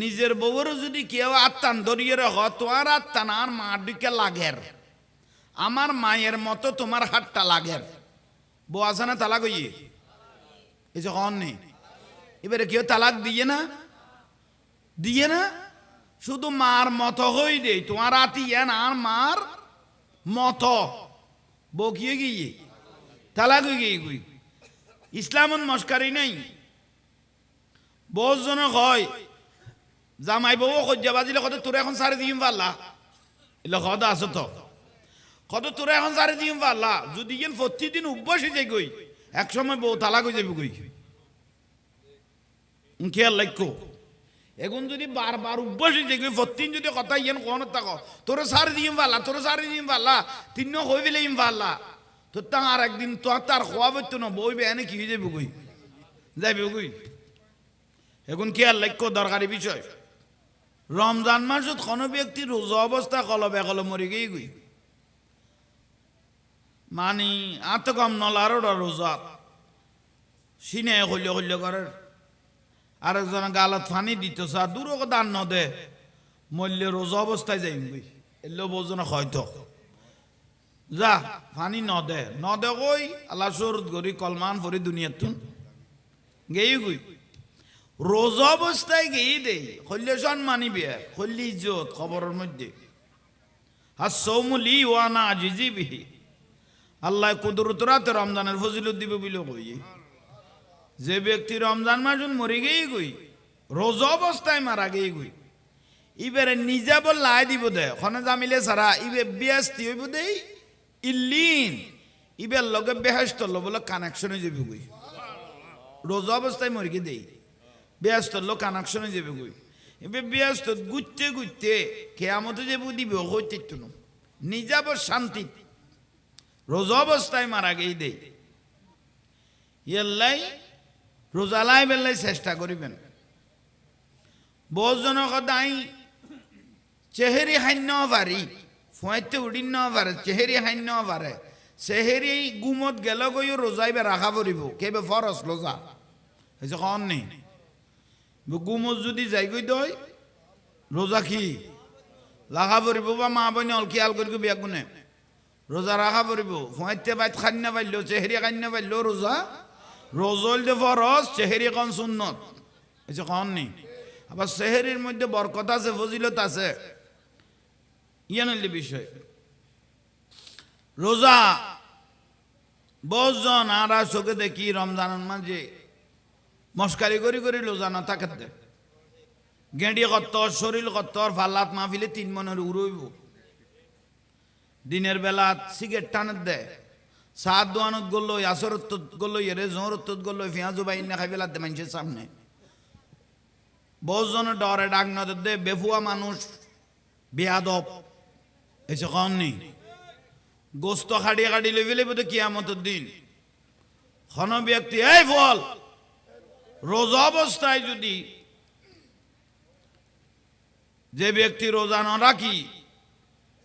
নিজের বউর যদি কেউ আত্মান ধরিয়ে রাখ তোমার আত্মান আর মা দিকে লাগের আমার মায়ের মতো তোমার হাতটা লাগের বউ আছে না তালাক হইয়ে এই যে কন নেই এবারে কেউ তালাক দিয়ে না শুধু মার মতো হই দে তোমার আতি আর মার মতো বউ কিয়ে গিয়ে তালাক হয়ে গিয়ে গুই ইসলামন মস্কারি নাই বহু জন হয় জামাই বউ সজ্জা বাজিলে কত তোর এখন সারি দিম পারলা এলে কত আছো তো কত তোর এখন সারি দিম পারলা যদি গেন প্রতিদিন উভ্যাসে যাই গই এক সময় বউ তালাক হয়ে যাবে গই খেয়াল লক্ষ্য এখন যদি বারবার উভ্যাসে যাই গই প্রতিদিন যদি কথা ইয়েন কোন থাকো তোর সারি দিম পারলা তিন হয়ে ফেলে ইম পারলা তোর তা আর একদিন তো তার খোয়া বইতো না বই বেনে কি হয়ে যাবে গই যাইবে গই এখন খেয়াল লক্ষ্য দরকারি বিষয় রমজান মাসত কোনো ব্যক্তি রোজা অবস্থা কলবে কলম মরে গিয়ে গই মানে আত কম নলার রোজা সিনে হইলে করে আরেকজন গালত ফানি দিত চা দূর দান নদে মল্লে রোজা অবস্থায় যাই গই এলে বোঝো না হয়তো যা ফানি নদে কই আল্লাহ সরুদ গরি কলমান ফরি দুনিয়াতুন গেই গই রোজা অবস্থায় গিয়ে দেই হল্লে সম্মানিবে হল্লি ইজ্জত খবরের মধ্যে আর সৌমুলি ওয়ানা আজিজি বিহি আল্লাহ কুদরত রাতে রমজানের ফজিলত দিবে বলে কই যে ব্যক্তি রমজান মাসুন মরে গিয়ে গই রোজা অবস্থায় মারা গিয়ে গই ইবারে নিজা বললাই দিব দে খনে জামিলে সারা ইবে বিয়াস্তি হইব দেই ইল্লিন ইবের লগে বেহেশত বলে কানেকশন হয়ে যাবে গই রোজা অবস্থায় মরে গিয়ে দেই ব্যস্ত লোক কানেকশনে যাবে গই এবার ব্যস্ত গুতে কেয়ামতে যে দিবে হইতে না নিজাব শান্তি রোজা অবস্থায় মারা গেই দেই ইয়াল্লাই রোজালাই বেল্লাই চেষ্টা করিবেন বহুজনক দাই চেহেরি হান্য পারি ফুঁয়াইতে উড়ি ন পারে চেহেরি হান্য পারে চেহেরি গুমত গেল গইও রোজাইবে রাখা পড়িব কেবে ফরস রোজা হয়েছে কন নেই গুমত যদি যাই গই দই রোজা কি লাগা পড়িব বা মা বনে অল খেয়াল করি বিয়া গুনে রোজা রাখা পড়িব ফুঁয়াইতে বাইত খান্য পাইল চেহেরি খান্য পাইল রোজা রোজল যে ফরস চেহেরি কন সুন্নত হয়েছে কন নেই আবার চেহেরির মধ্যে বরকত আছে ফজিলত আছে ইয়ানলি বিষয় রোজা বহুজন আর চোখে দেখি রমজানের মাঝে মস্কারি করি রোজা না থাকে গেঁড়ি কত্তর শরীর কত্তর ফাল্লাত মাহফিলে 3 মনের উড়ইব দিনের বেলা সিগারেট টানত দেয় সাত দোয়ানত গল আসর গল এরে জোর গল পেঁয়াজু বাইন না খাই ফেলাতে মানুষের সামনে বহুজনের ডরে ডাক নদের দে বেফুয়া মানুষ বেয়াদব এসে কন নেই গোস্ত খাড়ি লেভেলে বোধ কিয়ামতের দিন খন ব্যক্তি এই ফল রোজা অবস্থায় যদি যে ব্যক্তি রোজা না রাখি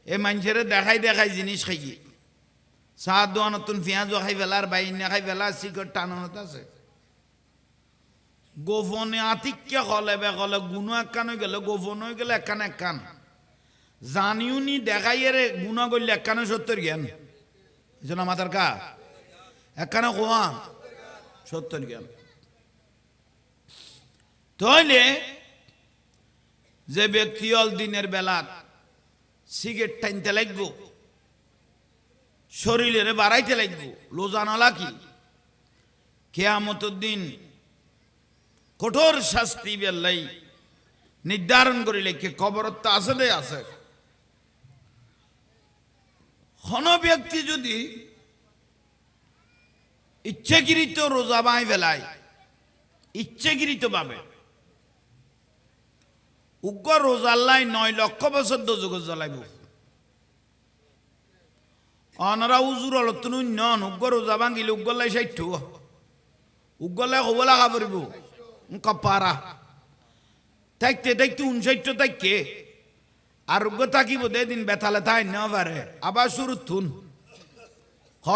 এ মানুষের দেখাই জিনিস খাই চা দোয়া নতুন পেঁয়াজ খাই ফেলার বাইন খাই ফেলা সিগারেট টানানত আছে গোপনে আতিক্যে কলে বেকলে গুণ একখান হয়ে গেল গোপন হয়ে গেলে একখান জানিও নি দেখাই রে গুণা করলে একখানে 70 জ্ঞান এই জন্য মাতার কা একখানে কোয়ান 70 জ্ঞান তাহলে যে ব্যক্তি অল দিনের বেলা সিগারেট টাইনতে লাগবো শরীরে বাড়াইতে লাগবো লোজানালা কি কিয়ামতের দিন কঠোর শাস্তি বেল্লাই নির্ধারণ করে লেখে কবরত আছে কোন ব্যক্তি যদি ইচ্ছাকৃত রোজা বাই বেলায় ইচ্ছাকৃত ভাবে উগ্র রোজাল্লাই 9 লক্ষ বছর দোজক জ্বালাইব অনারা উজুর অলতুন নন উগ্র রোজা ভাঙিলে উগ্রলাই 60 উগ্রলাই হব লাগা পড়িব কপারা থাকতে 59 থাকতে আর উগ্র থাকিব দিন বেতালে তাই না পারে আবার শুরু তুন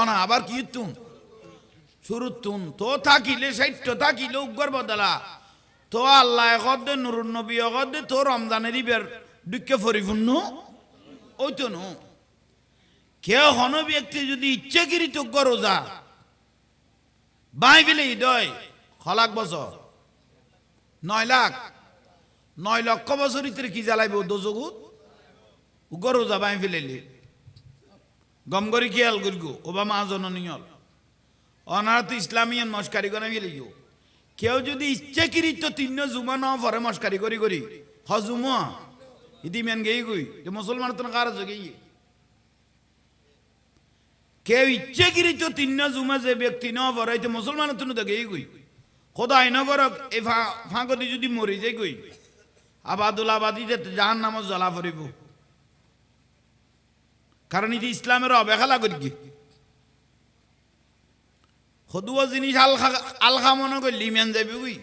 না আবার কি তুন শুরু তুন তো থাকিলে 60 থাকিলে উগ্র বদলা তো আল্লাহ কদে নুরুন নবী কদে তো রমজানের ইবের দুঃখে পরিপূর্ণ ওই তো নো কেউ হন ব্যক্তি যদি ইচ্ছাকৃত রোজা বাই ফেলে হৃদয় খলাক বছর 9 লক্ষ বছর ইতরে কি জ্বালাইব দোজগুত উগর রোজা বাই ফেলেলি গম করি খেয়াল করিব ওবা মা জননীয় অনার্থ ইসলামিয়ান মস্কারি করে ফেলিব কেউ যদি ইচ্ছাকৃত 3 জুমা ন পরে মস্কারি করি করি হজুমা ইদি মেন গেই গই যে মুসলমান তো কার জগেই কেউ ইচ্ছাকৃত 3 জুমা যে ব্যক্তি ন পরে তো মুসলমান তো গেই গই খোদাই নগরক এই ফাঁকতি যদি মরি যাই গই আবাদুল আবাদি যে জাহান নাম জ্বলা পড়িব কারণ এটি ইসলামের অবহেলা করি কি সদুয়া জিনিস আলখা মনে করলি মেন যাবি ওই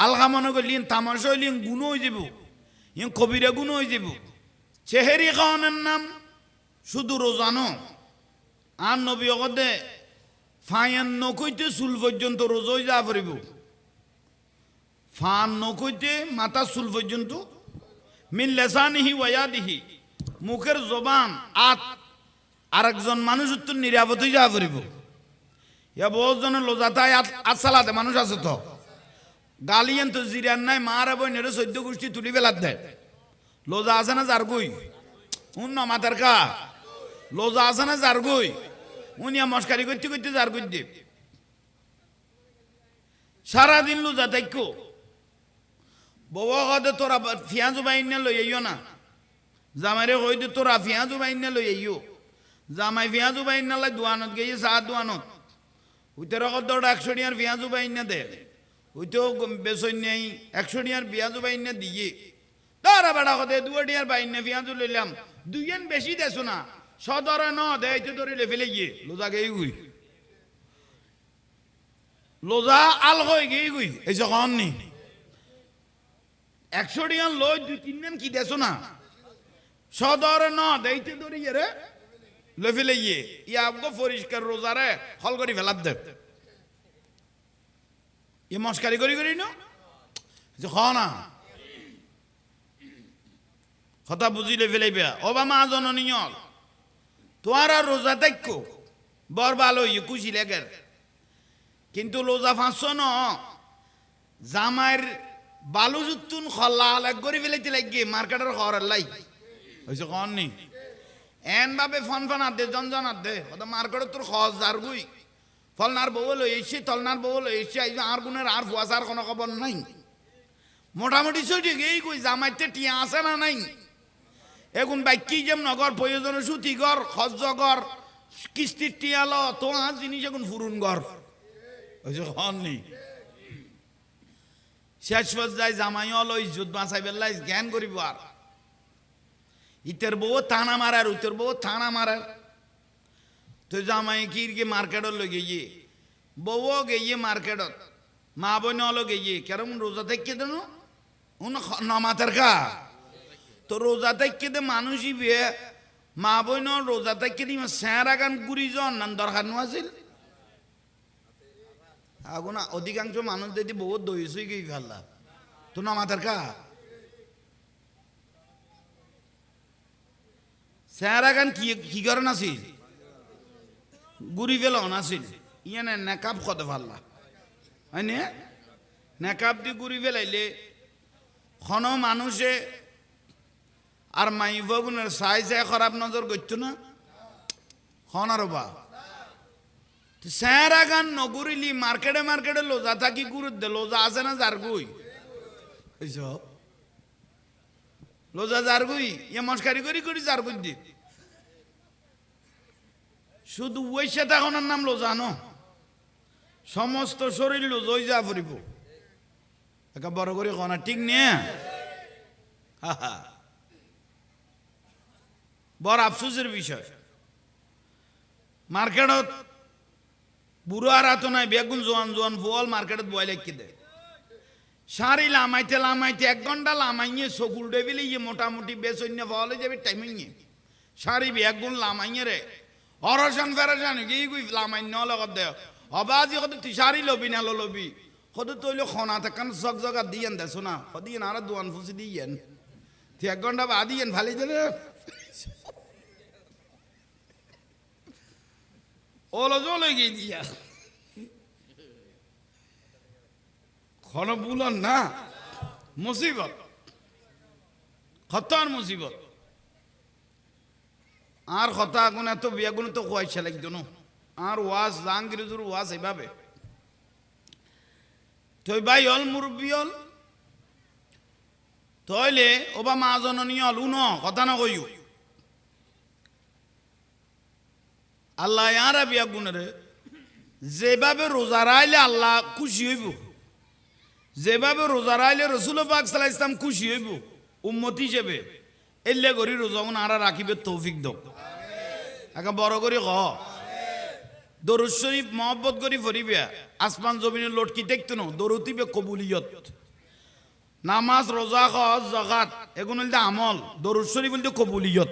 আলখা মনে করলি তামাশা হইলি গুণ হয়ে যাব ইয়ে কবিরা গুণ হয়ে যাব চেহারি খাওয়ানোর নাম শুধু রোজানো আর নবী অগদে ফায়ান নকইতে চুল পর্যন্ত রোজ হয়ে যা পড়িব ফান নকইতে মাথা চুল পর্যন্ত মিন লেসানিহি ওয়াদিহি মুখের জবান আরেকজন মানুষ তো নিরাপদ হয়ে যা পড়িব ইয়া বহুত জনের লোজাতায় আসালাতে মানুষ আছে তো গালিয়ান তো জিরান নাই মারা বইনের 14 গোষ্ঠী তুলি ফেলাত দেয় লোজা আছে না যার গই উন মাতার কা লোজা আছে না যার গই উনিয়া মস্কারি করতে করতে যার গই দে সারাদিন লোজা তাইকো বউ কদে তোরা পেঁয়াজু বাইন না লই আইও না জামাইরে কই দে তোরা পেঁয়াজু বাইন না লই আইও জামাই পেঁয়াজু বাইন না লাই দোয়ানত গিয়ে চা দোয়ানত উইতে রকম 100 টিয়ার পেঁয়াজু বাইন না দে উইতেও বেসন নেই 100 টিয়ার পেঁয়াজু বাইন না দিয়ে তারা বেড়া কদে 2 টিয়ার বাইন না পেঁয়াজু লইলাম 2 বেশি দেছো না সদরে ন দেইতে ধরে ফেলে গিয়ে লোজা গেই গুই লোজা আল হয়ে গেই গুই এই যখন নি 100 টিয়ার লই 2-3 দিন কি দেছো না সদরে ন দেইতে ধরে রে লেফেলে গিয়ে ইয়া আমগো পরিষ্কার রোজারে হল করি ফেলাত দে ই মস্কারি করি করি না যে খ না কথা বুঝিলে ফেলাইবে ওবামা জননীয় তোমার আর রোজা দেখো বর ভালো খুশি লেগে কিন্তু রোজা 500 ন জামাইর বালু জুতুন খল্লা লাগ করে ফেলাইতে লাগিয়ে মার্কেটের খবর লাই হয়েছে কন নি এন ভাবে ফন আদে জন আদে কথা মার্কেটে তোর খজ যার গুই ফলনার বউ লই এসে তলনার বউ লই এসে আর গুণের আর ফুয়াশার কোনো খবর নাই মোটামুটি সইটে গেই কই জামাইতে টিয়া আছে না নাই এখন বাইকি যেম নগর প্রয়োজনে সুতি ঘর খজ্জ ঘর কিস্তির টিয়ালো তো আর জিনিস এখন ফুরুন ঘর হন নি শেষ পর্যায়ে জামাই হলো ইজ্জত বাঁচাই বেল্লাই জ্ঞান করিব আর ইতের বউ টানা মারার উতের বউ টানা মারার তো জামাই কি মার্কেটত লই গিয়ে বউ গিয়ে মার্কেটত মা বোন হলো গিয়ে কেরম রোজা থেকে দেন নমাতের কা তো রোজা থেকে দে মানুষই বিয়ে মা বোন রোজা থেকে দি স্যাঁরা গান গুড়ি জন নান দরকার নো আছিল আগুনা অধিকাংশ মানুষ যদি বহুত দইছই গই ফেললা তো নমাতের কা স্যাঁরা গান কি করেন আছিল গুড়ি ফেল আছিল ইয়ে নেকাব কত ফাল্লা হয় নে নেকাব দি গুড়ি ফেলাইলে খন মানুষে আর মাই বগুনের চাই চাই খারাপ নজর করতো না খন আর বা স্যাঁরা গান নগুরিলি মার্কেটে লোজা থাকি গুরুত দে লোজা আছে না যার গুই লোজা যার গুই ইয়ে মস্কারি করি যার গুই দি শুধু ওই সেটাখনের নাম লোজা ন সমস্ত শরীর লোজই যা ফুরিব একা বড় করে কনা ঠিক নিয়ে বড় আফসোসের বিষয় মার্কেটত বুড়ো আর হাত নাই বেগুন জোয়ান ফল মার্কেটত বয় লেখি দে শাড়ি লামাইতে 1 ঘন্টা লামাইয়ে চকুল ডেবিলে ইয়ে মোটামুটি বেসন্য ফলে যাবে টাইমিংয়ে শাড়ি বেগুন লামাইয়ে রে অরসান ফেরাসান গিয়ে গুই লামাইন্য লগত দে অবাজি কত তুই শাড়ি লবি না লবি কত তৈল খনাতে কান জগ জগা দিয়েন দেছো না কদিয়েন আর দোয়ান ফুসি দিয়েন তুই 1 ঘন্টা বা দিয়েন ভালি দিলে ওলো জলে গিয়ে দিয়া খন বুলন না মুসিবত খতর মুসিবত আর কথা গুণ এত বিয়াগুণ তো খুয়াইছে লাগতো আর ওয়াজ জাহাঙ্গীরুর ওয়াজ এভাবে তুই ভাই অল মুরব্বী অল তইলে ওবা মা জননী অল উন কথা না কইও আল্লাহ আর বিয়া গুণরে যেভাবে রোজা রাইলে আল্লাহ খুশি হইব যেভাবে রোজা রাইলে রসুল পাক সাল্লাল্লাহু আলাইহি ওয়াসাল্লাম খুশি হইব উম্মত হিসেবে এলে গরি রোজা গুণ আর রাখিবে তৌফিক দাও একা বড় করে ক দরুদ শরীফ মহব্বত করি ফরিবে আসমান জমিনের লটকি দেখতো না দরুতিবে কবুলিয়ত নামাজ রোজা হজ যাকাত এগুলো হইতে আমল দরুদ শরীফ বলতে কবুলিয়ত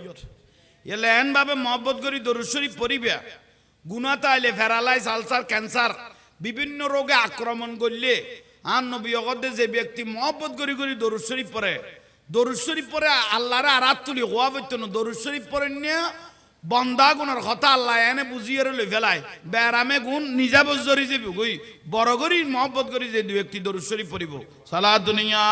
এলে এন ভাবে মহব্বত করি দরুদ শরীফ পড়িবে গুনাহ তাইলে প্যারালাইজ আলসার ক্যান্সার বিভিন্ন রোগে আক্রমণ করলে আর নবী অগদে যে ব্যক্তি মহব্বত করি করি দরুদ শরীফ পড়ে দরুদ শরীফ পড়ে আল্লাহরে আরাত তুলি হওয়া বইতো না দরুদ শরীফ পড়ে নিয়ে বন্দা গুণের কথা আল্লাহ এনে বুঝিয়ে লই ফেলায় বেড়ামে গুণ নিজা বজরি যাবি গই বড় করি মহব্বত করি যে দু ব্যক্তি দরুদ শরীফ পড়িব সালাত দুনিয়া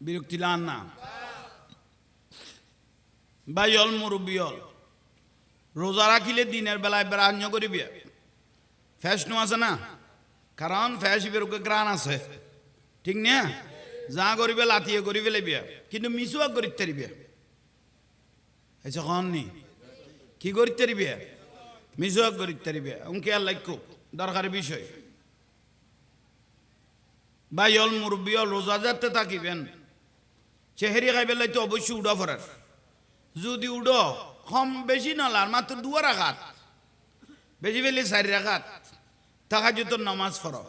বিরক্তি লান না ভাই অল মুরব্বী অল রোজা রাখিলে দিনের বেলায় বেড়ান্য করিবি ফ্যাশনও আছে না কারণ ফ্যাশিবের গ্রান আছে ঠিক না যা করিবে লাতিয়ে করিবে লেবিয়া কিন্তু মিসুয়া করিতে পারিবে এসে কন নি কি করিতে পারিবে মিসুয়া করিতে পারিবে অঙ্কে আর লাইক দরকারি বিষয় ভাই অল মুরব্বী অল রোজা যাতে থাকিবেন চেহারি খাইবে তো অবশ্যই উড়া ফরার যদি উড়ো কম বেশি নলার মাত্র 2 রাকাত বেশি বেলে 4 রাকাত তাহাজ্জুদের নামাজ পড়ো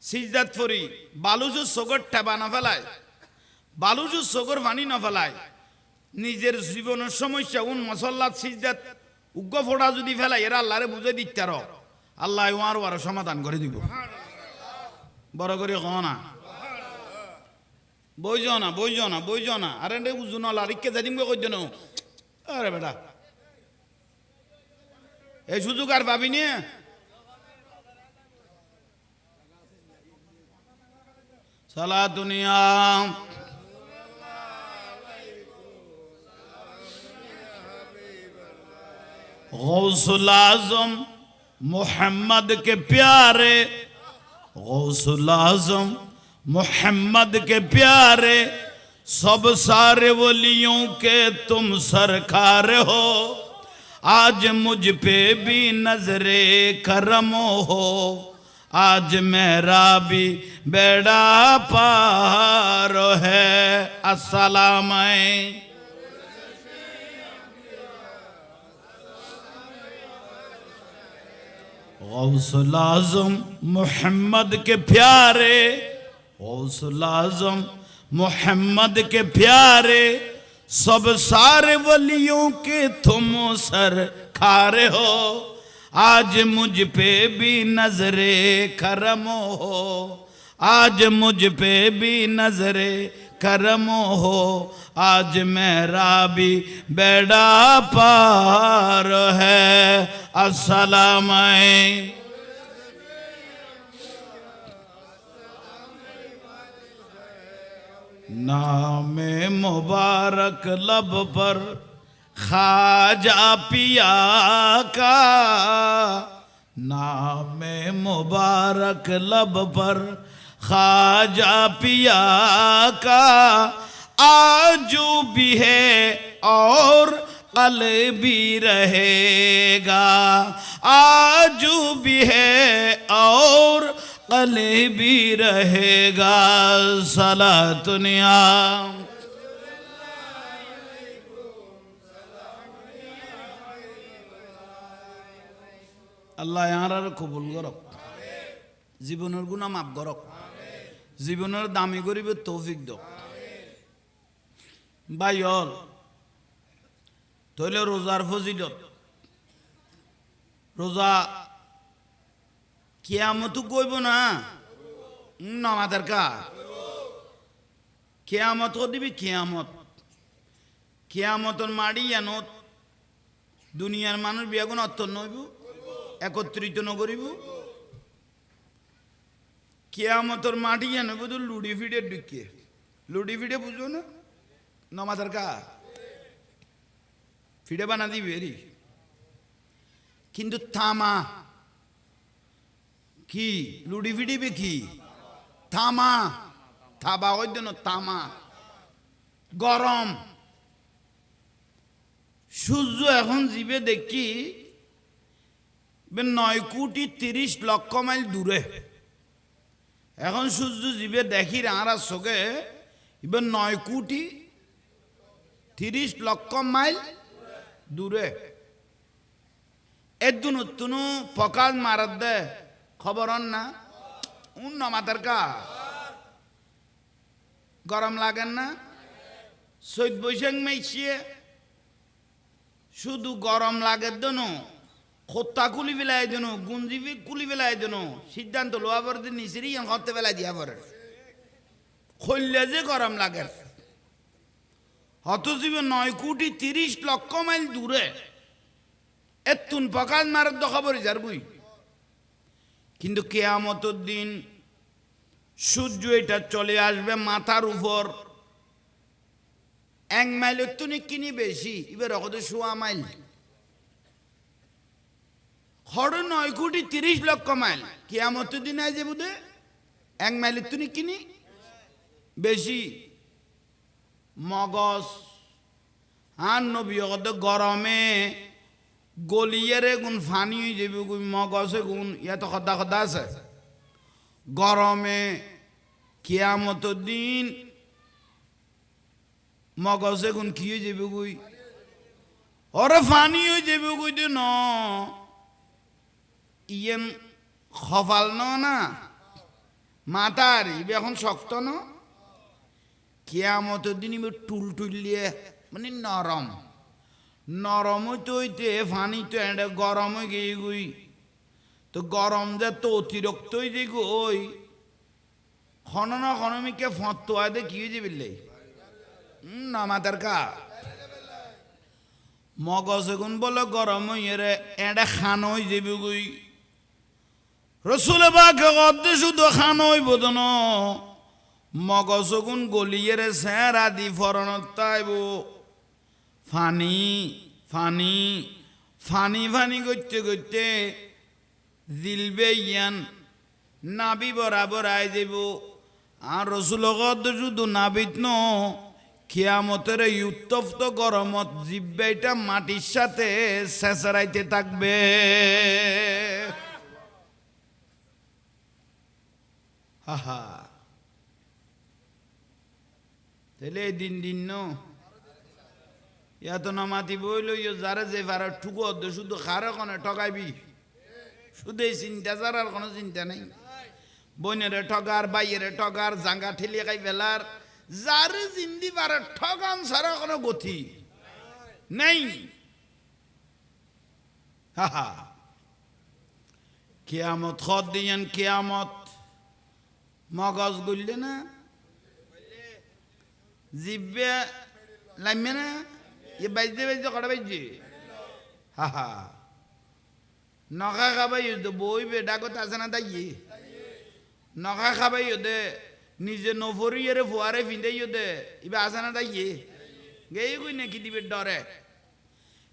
সিজদাত পড়ি বালুজু সগর ঠেবা না ফেলায় বালুজু সগর পানি না ফেলায় নিজের জীবনের সমস্যা উন মসল্লাত সিজদাত উগ্র ফোড়া যদি ফেলায় এরা আল্লাহরে বুঝে দিতে রো আল্লাহ ওয়ার সমাধান করে দিব বড় করে কও না বইজ না আরে রে উজুন লারিকে যাদিম কই দেন আরে বেটা এই সুযোগ আর পাবি নি সালাত দুনিয়া गौसुल आजम मोहम्मद के प्यारे गौसुल आजम मोहम्मद के प्यारे सब सारे वलियों के तुम सरकार हो आज मुझ पे भी नजरे करम हो आज मेरा भी बेड़ा पार है अस्सलाम गौसुल आजम मोहम्मद के प्यारे गौसुल आजम मोहम्मद के प्यारे सब सारे वलियों के तुम सरकार हो आज मुझ पे भी नजरे करम हो आज मुझ पे भी नजरे करम हो आज मेरा भी बेड़ा पार है अस्सलाम नाम मुबारक लब पर खाजा पिया का नाम मुबारक लब पर खाजा पिया का आजू भी है और कल भी रहेगा आजू भी है और कल भी रहेगा सलात नियाम আল্লাহ আর কবুল করক জীবনের গুনাহ মাফ করক জীবনের দামি গরিবের তৌফিক দাও ভাইল তাহলে রোজার ফজিলত রোজা কিয়ামত কইব না নামাজের কা কিয়ামত দিবি কিয়ামতর মাড়ি এনত দুনিয়ার মানুষ বিয়াগুন অর্থন নইব একত্রিত নকরিব কিয়ামতর মাটি এনব তো লুডি ফিডে ঢুকিয়ে লুডি ফিডে বুঝো না নামাজের কা ফিডে বানা দিবি এরি কিন্তু থামা কি লুডি ফিডিবে কি থামা থাবা ওই জন্য তামা গরম সূর্য এখন জিবে দেখি 9,30,00,000 মাইল দূরে এখন সূর্য জিবে দেখি আর চোখে 9,30,00,000 মাইল দূরে এদুন তুনু ফকাল মারাত দে খবর না মাতার কা গরম লাগেন না চৈত বৈশাখ মাইছিয়ে শুধু গরম লাগে দেন খোত্তা কুলি বেলায় দেন গুঞ্জি কুলি বেলায় দেন সিদ্ধান্ত লোয়া পরে নিচেরই হতে বেলায় দিয়া পরে খললে যে গরম লাগে হতজীব 9,30,00,000 মাইল দূরে এতুন ফকাল মারাত দ খবর যার বুই কিন্তু কিয়ামতের দিন সূর্য এটা চলে আসবে মাথার উপর 1 মাইলের তো কিনি বেশি এবার কত 1.5 মাইল 9,30,00,000 মাইল কিয়ামতের দিন আই যে বুধে 1 মাইলের তো কিনি বেশি মগজ আর নবী কত গরমে গলিয়ারে গুণ ফানি হয়ে যাবে মগজে গুণ ইয়াত খদা খদা আছে গরমে কিয়ামতের দিন মগজে গুণ কি হয়ে যাবে গুই ওরে ফানি হয়ে যাবে গুই তো ন ইয়েন খফাল না মাথার ইবে এখন শক্ত ন কিয়ামতের দিন ইবে টুল টুলিয়ে মানে নরম নরম হইতে হইতে ফানি তো এটা গরম হয়ে গিয়ে গুই তো গরম যে তো অতিরিক্ত হয়ে যাই গই খনন খনমিকে ফতোয়া দে কি হয়ে যাবে না মাতার কা মগজ গুণ বলে গরম হইয়ে রে এটা খান হয়ে যাবে গুই রসুল বাকে গদ্দে শুধু খান হইব তো ন মগজ গুণ গলিয়ে রে স্যার আদি ফরনত তাইব ফানি ফানি ফানি ফানি করতে করতে দিলবে ইয়ান নাবি বরাবর আই যাব আর রসুল শুধু নাবিত ন কিয়ামতের এই উত্তপ্ত গরমত জিব্বাইটা মাটির সাথে শেষরাইতে থাকবে হাহা তাহলে দিন দিন ন এত নামাতি বইল যারা যে ভাড়া ঠুকো শুধু খারে কোনে ঠকাইবি শুধু এই চিন্তা যার কোনো চিন্তা নেই বইনেরে ঠগার বাইয়েরে ঠগার জাঙ্গা ঠেলিয়ে খাই ফেলার যার জিন্দি ভাড়া ঠগান ছাড়া কোনো গতি নেই হাহা কিয়ামত খদ দিয়েন কিয়ামত মগজ গুললে না জিব্বে লাগবে না এ বাইজে বাইজে কটা বাইজে হাহা নখা খাবাই বই বেডাগত আছে না তাই নখা খাবাই দে নিজে নফরিয়ে ফুয়ারে ফিন্দাই দে ইবে আছে না তাই গেই কই নাকি দিবে ডরে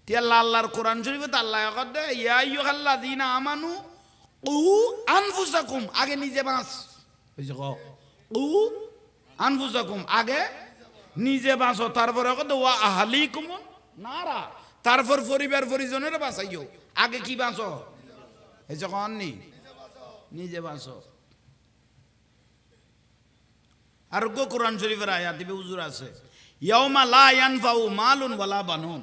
তিয়া আল্লাহর কোরআন শরীফে আল্লাহ কত দে ইয়া আইয়ুহাল্লাযীনা আমানু উ আনফুসাকুম আগে নিজে বাঁচ হইছে ক উ আনফুসাকুম আগে নিজে বাঁচো তারপরে কত ওয়া আহলিকুম নারা তারপর পরিবার পরিজনের বাঁচাইও আগে কি বাঁচো এই যখন নিজে বাঁচো আর গো কোরআন শরীফের আয়াত দিবে হুজুর আছে ইয়াউমা লা ইয়ানফাউ মালুন ওয়ালা বানুন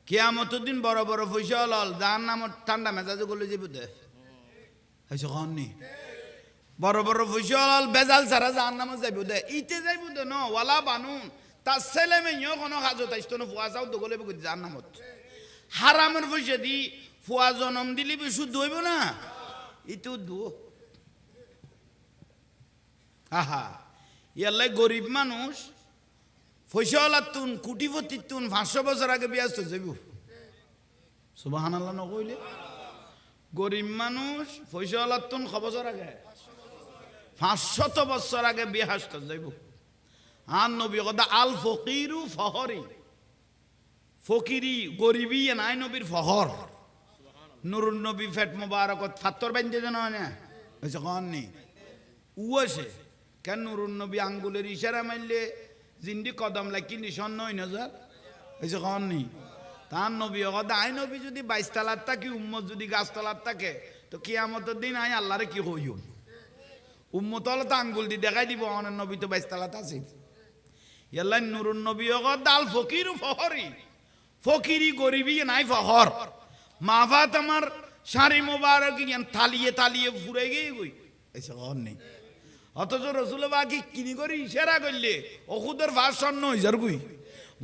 কিয়ামতের দিন বড় বড় পয়সা লল জাহান্নামত ঠান্ডা মেজাজে গলে যাবে দে এই যখন বড় বড় পয়সা লল বেজাল ছাড়া জাহান্নামে যাইব দে ইতে যাইব দে ন ওয়ালা বানুন তার ছেলে মেয়েও কোনো হাজত আসতো না ফুয়া চাও দোগলে যার নামত হারামের পয়সা দি ফুয়া জন্ম দিলি শুদ্ধ হইব না ইতো দু আহা ইয়াল্লাই গরিব মানুষ পয়সাওয়ালার তুন কুটিপতির তুন 500 বছর আগে বিয়ে আসতে যাইব সুবহানাল্লাহ নকইলে গরিব মানুষ পয়সাওয়ালার তুন ক বছর আগে 500 বছর আগে বিয়ে আসতে যাইব আর নবী কথা আল ফকিরু ফহরি ফকিরি গরিবি নাই নবীর ফহর নুরুন নবী ফেট মোবারকত ফাত্তর বাইন্দে জানো না হইছে কননি উয়াছে কেন নুরুন নবী আঙ্গুলের ইশারা মারলে জিন্দি কদম লাগি নিশন নই নজর হইছে কননি তার নবী কথা আই নবী যদি 22 তলার থাকে উম্মত যদি গাছ তলার থাকে তো কিয়ামতের দিন আই আল্লাহরে কি হইও উম্মত হলে তো আঙ্গুল দি দেখাই দিব অনেক নবী তো 22 তলাতে আছে ইয়াল্লা নুরুন নবী কথা আল ফকিরু ফহরি ফকিরি গরিবি নাই ফহর মাফাত আমার শাড়ি মোবারক থালিয়ে থালিয়ে ফুরে গিয়ে গই এসে ঘর নেই অথচ রসুল বাকি কিনি করে ইশারা করলে ওষুধের ভাত স্বর্ণ হয়ে যার গুই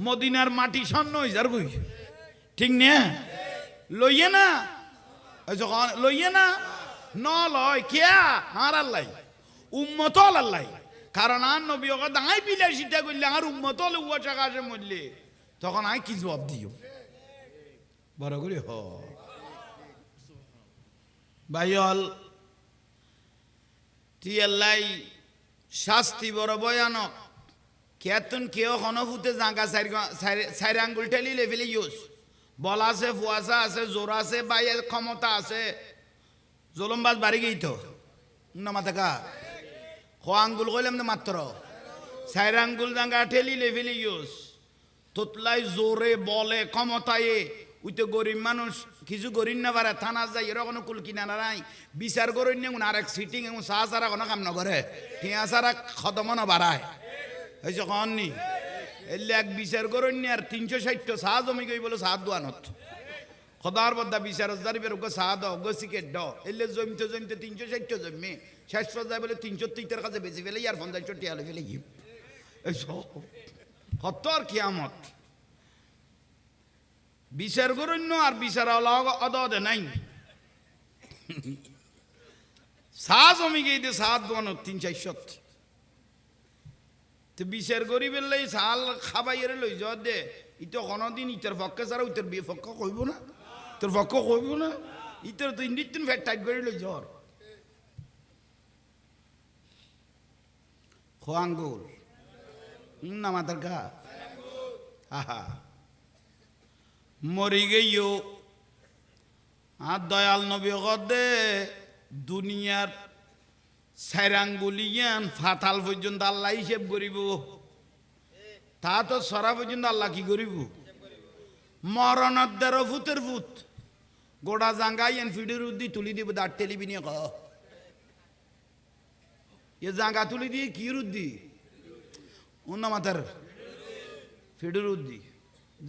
মদিনার মাটি স্বর্ণ হয়ে যার গুই ঠিক না লইয়ে না লইয়ে না ন লয় কেয়া আর আল্লাহ উম্মত আল্লাহ কারণ আর নবী ওকে আই বিলাসিতা করলে আর উম্মত হলে উয়া টাকা আসে মরলে তখন আই কি জবাব দিও বড় করে হ ভাইল টিয়াল্লাই শাস্তি বড় ভয়ানক কেতন কেউ হনফুতে জাঙ্গা চারি আঙ্গুল ঠেলি লেফেলে ইউজ বল আছে ফুয়াশা আছে জোর আছে বাইয়ের ক্ষমতা আছে জলমবাজ বাড়ি গেই তো না মাথা কা হ আঙ্গুল কইলাম না মাত্র চারি আঙ্গুল জাঙ্গা ঠেলি লেফেলে ইউজ তোতলাই জোরে বলে ক্ষমতায় উইতে গরিব মানুষ কিছু গরিব না পারে থানা যাই এর কোনো কুল কিনারা নাই বিচার করেন না আরেক সিটিং এবং চা সারা কোনো কাম নকরে টিয়া সারা খতমনো বাড়ায় হয়েছে কননি এলে এক বিচার করেন নি আর 360 চা জমি গই বলে চা দোয়ানত খদার বদ্দা বিচার জারিবের ওকে চা দাও গো সিকেট দাও এলে জমিতে জমিতে 360 জমি শেষ পর্যায়ে বলে 330 কাছে বেশি ফেলে আর 50 টিয়া ফেলে কি কত আর কিয়ামত বিচার করুন আর বিচার অদে নাই চা জমি গিয়ে দিয়ে সাত দোয়ান 300 তো বিচার করি বেললে চাল খাবাইয়ের লই যাওয়া দে ইতো কোনোদিন ইটার পক্ষে ছাড়া ইটার বিয়ে পক্ষ কইব না তোর পক্ষ কইব না ইটার তো ইন্ডিন ফ্যাট টাইট করে লই যাওয়ার খোয়াঙ্গুল না মাতার গা আহা মরি গেইও আর দয়াল নবী দে দুনিয়ার সাইরাঙ্গুলিয়ান ফাতাল পর্যন্ত আল্লাহ হিসেব করিব তা তো সরা পর্যন্ত আল্লাহ কি করিব মরণের 13 ফুটের ফুট গোড়া জাঙ্গাইয়েন ফিডের উদ্দি তুলি দিব দাঁড় টেলিবি নিয়ে এ জাঙ্গা তুলি দিয়ে কি রুদ্দি অন্য মাথার ফিডের উদ্দি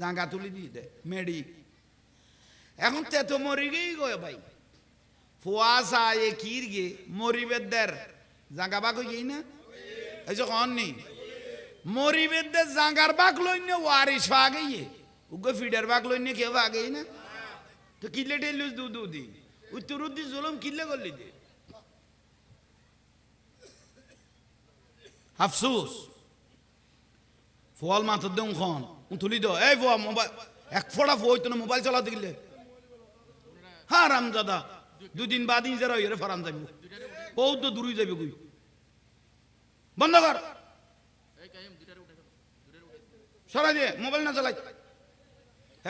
জাঙ্গা তুলি দিয়ে দে মেডি এখন তে তো মরি গেই গো ভাই ফুয়াশা এ কির গে মরিবেদের জাঙ্গা বাক গই না এই যে কননি মরিবেদের জাঙ্গার বাক লইনে ওয়ারিস আগেই উগো ফিডার বাক লইনে কেউ আগেই না তো কিলে টেলুস দু দু দি উত্তরুদ্দি জুলুম কিলে করলি দে আফসোস ফল মাথা দেন খন তুলি দো এই ফোয়া মোবাইল এক ফোড়া ফোই তো মোবাইল চালাতে গেলে হ্যাঁ রামজাদা 2 দিন বাদ যারা এর ফারাম যাবি বহুত তো দূরই যাবে কই বন্ধ কর সরাই দে মোবাইল না চালাই